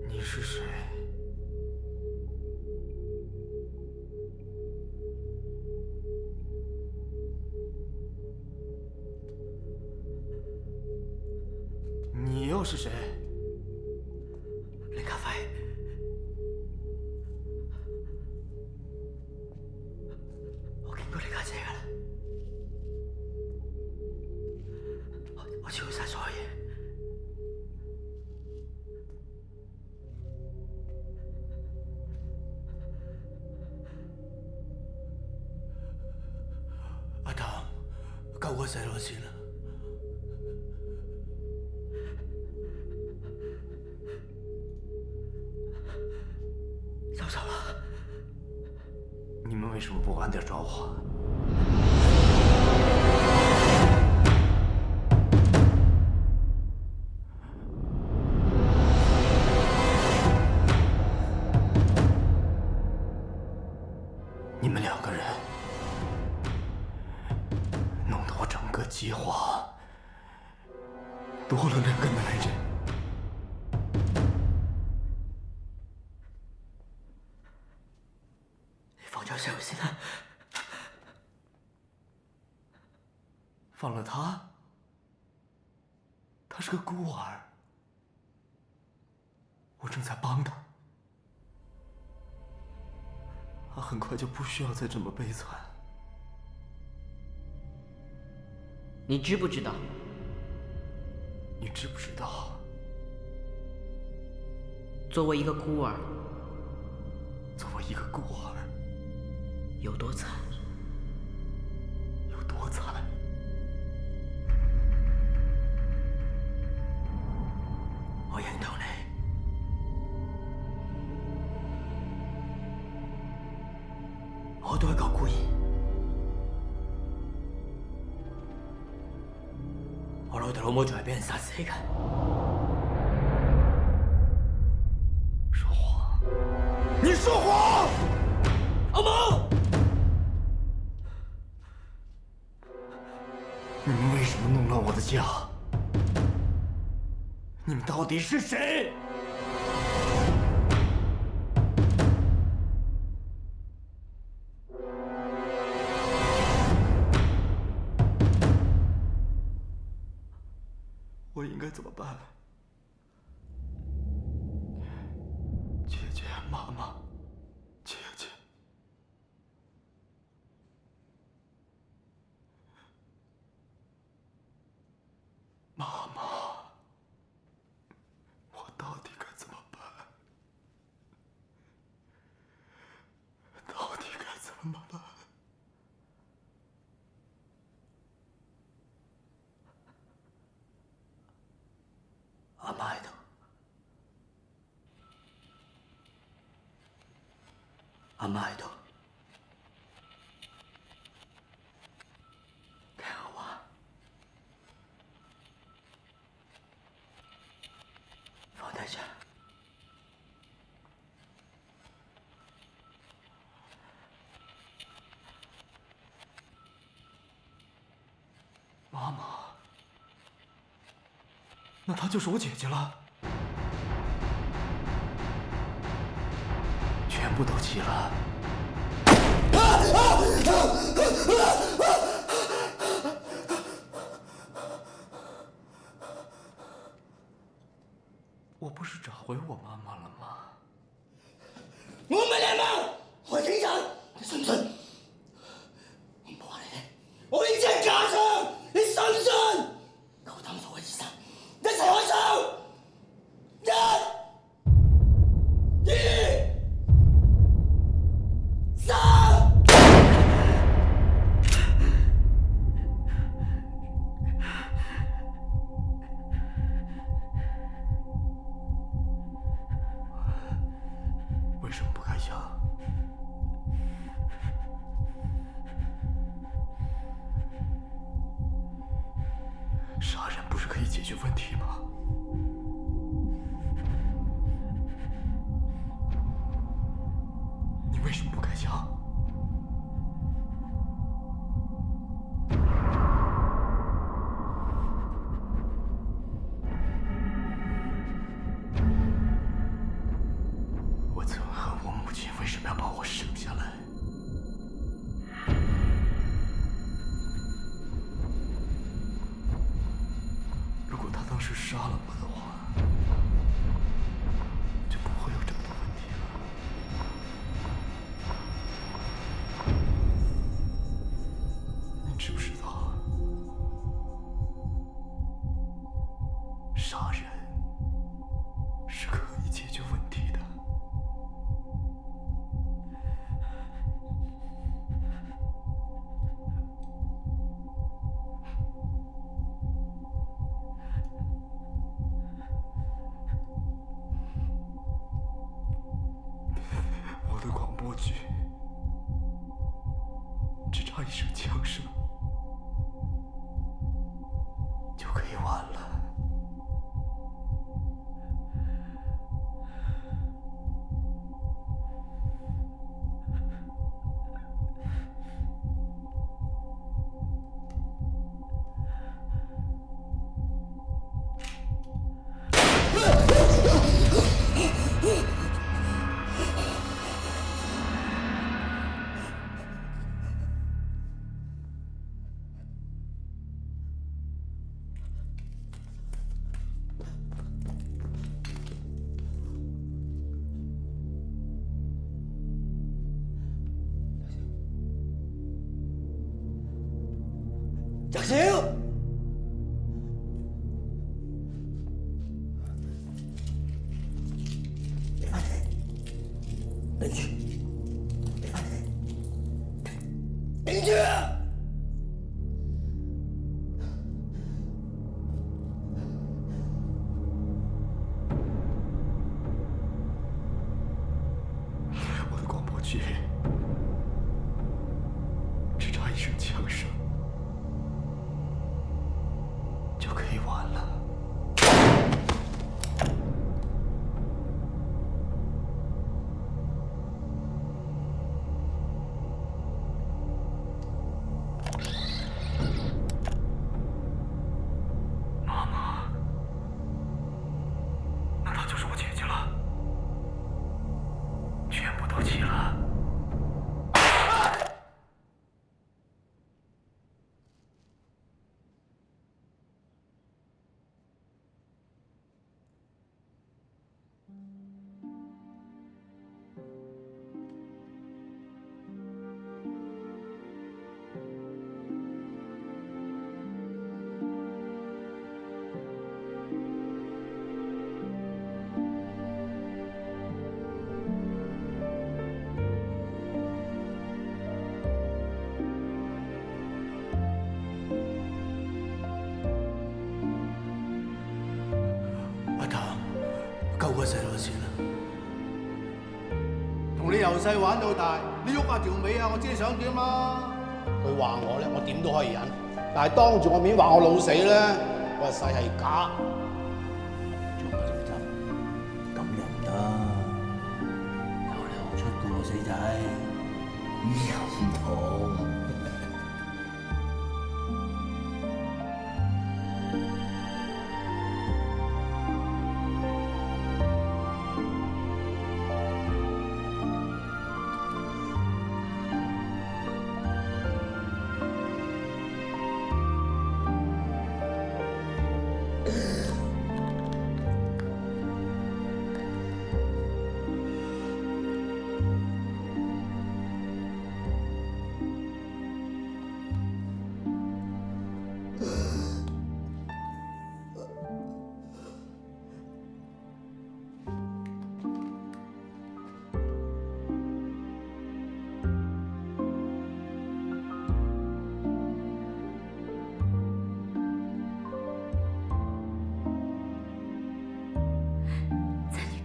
你是谁？你又是谁？凌家輝，我見過你家姐㗎啦，我知道晒所有嘢。阿譚，救個細路先啦！收手了。你们为什么不晚點找我？你们2個人弄得我整個計劃多了2個男人。小心啊！放了他，他是個孤兒，我正在幫他，他很快就不需要再這麼悲慘。你知不知道？你知不知道？作為一個孤兒，作為一個孤兒。有多慘？有多慘？我認同你。我都係個孤兒。我老豆老母仲係俾人殺死㗎。說謊！你說謊！阿毛！你們為什麼弄亂我的家？你們到底是誰？我應該怎麼辦？阿媽喺度，聽我話，放低槍。媽媽，那她就是我姐姐了。全部都齊了。我不是找回我媽媽了嗎？我唔係你阿媽，我係警察，你信唔信？我唔話你，我呢隻係假槍，你信唔信？夠膽做我醫生，一齊開槍！一、二、三。為什麼不開槍？殺人不是可以解決問題嗎？你為什麼不開槍？我憎恨我母親為什麼要把我生下來。如果他當時殺了我的話，就不會有這麼多問題了。你知不知道，殺人是可以解決問題的。我的廣播劇只差一聲槍聲就可以完了。澤少，你翻嚟，頂住！你翻嚟，頂住啊！我的廣播劇只差一聲槍聲就可以完了。媽媽，那她就是我姐姐了。全部都齊了。阿譚，救個細路先啦，同你由細玩到大，你喐下條尾啊，我知你想點啦。佢話我咧，我點都可以忍，但係當住我面話我老死咧，我話世係假。做乜做真？咁又唔得，有你學出嘅喎，死仔，又唔同。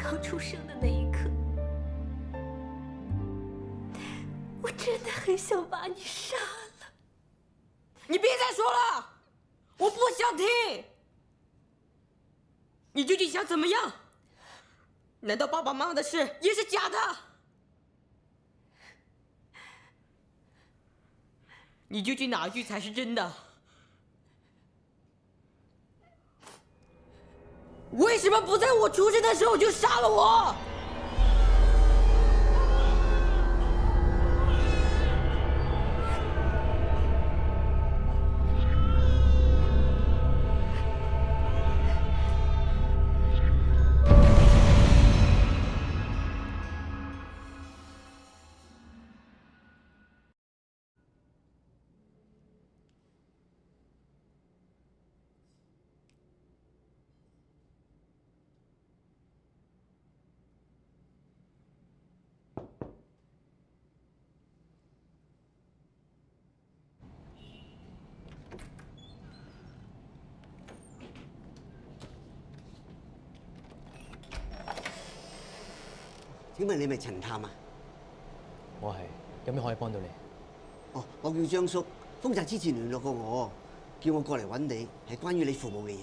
刚出生的那一刻，我真的很想把你杀了。你别再说了，我不想听。你究竟想怎么样？难道爸爸妈妈的事也是假的？你究竟哪一句才是真的？为什么不在我出生的时候就杀了我？請問你係咪陳探啊？我係，有咩可以幫到你？哦，我叫張叔，豐澤之前聯絡過我，叫我過嚟揾你，係關於你父母嘅嘢。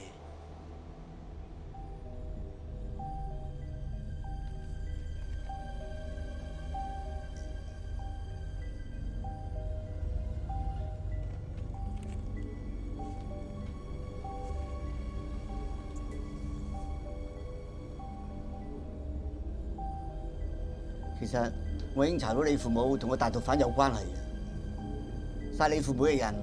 其實我已經查到你父母同個大毒販有關係嘅，殺你父母嘅人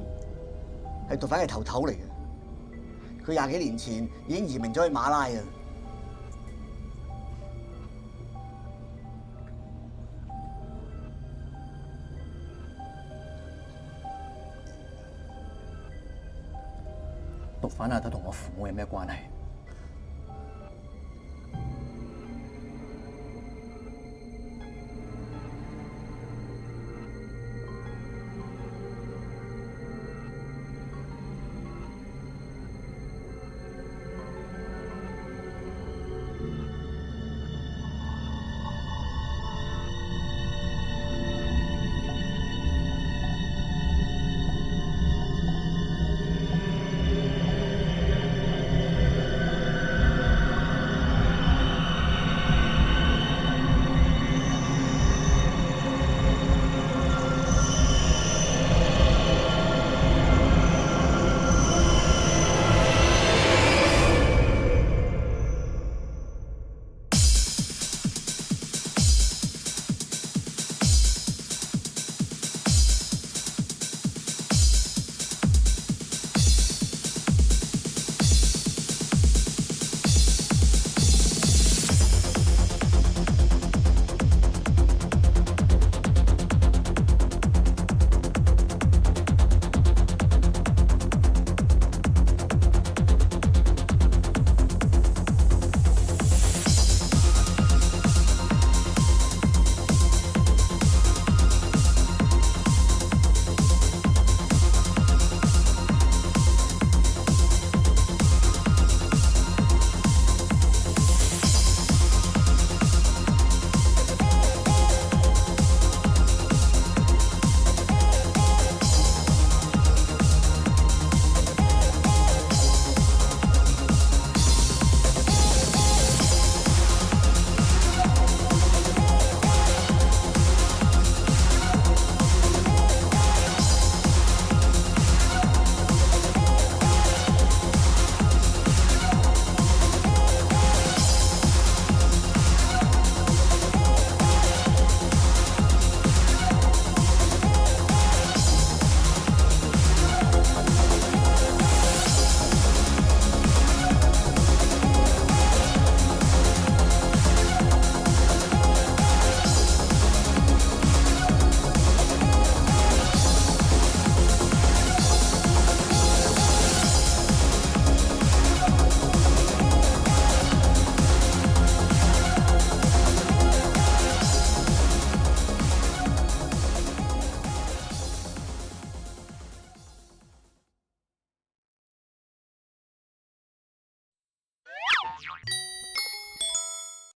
係毒販嘅頭嚟嘅，佢20幾年前已經移民咗去馬拉啊。毒販阿頭同我父母有咩關係？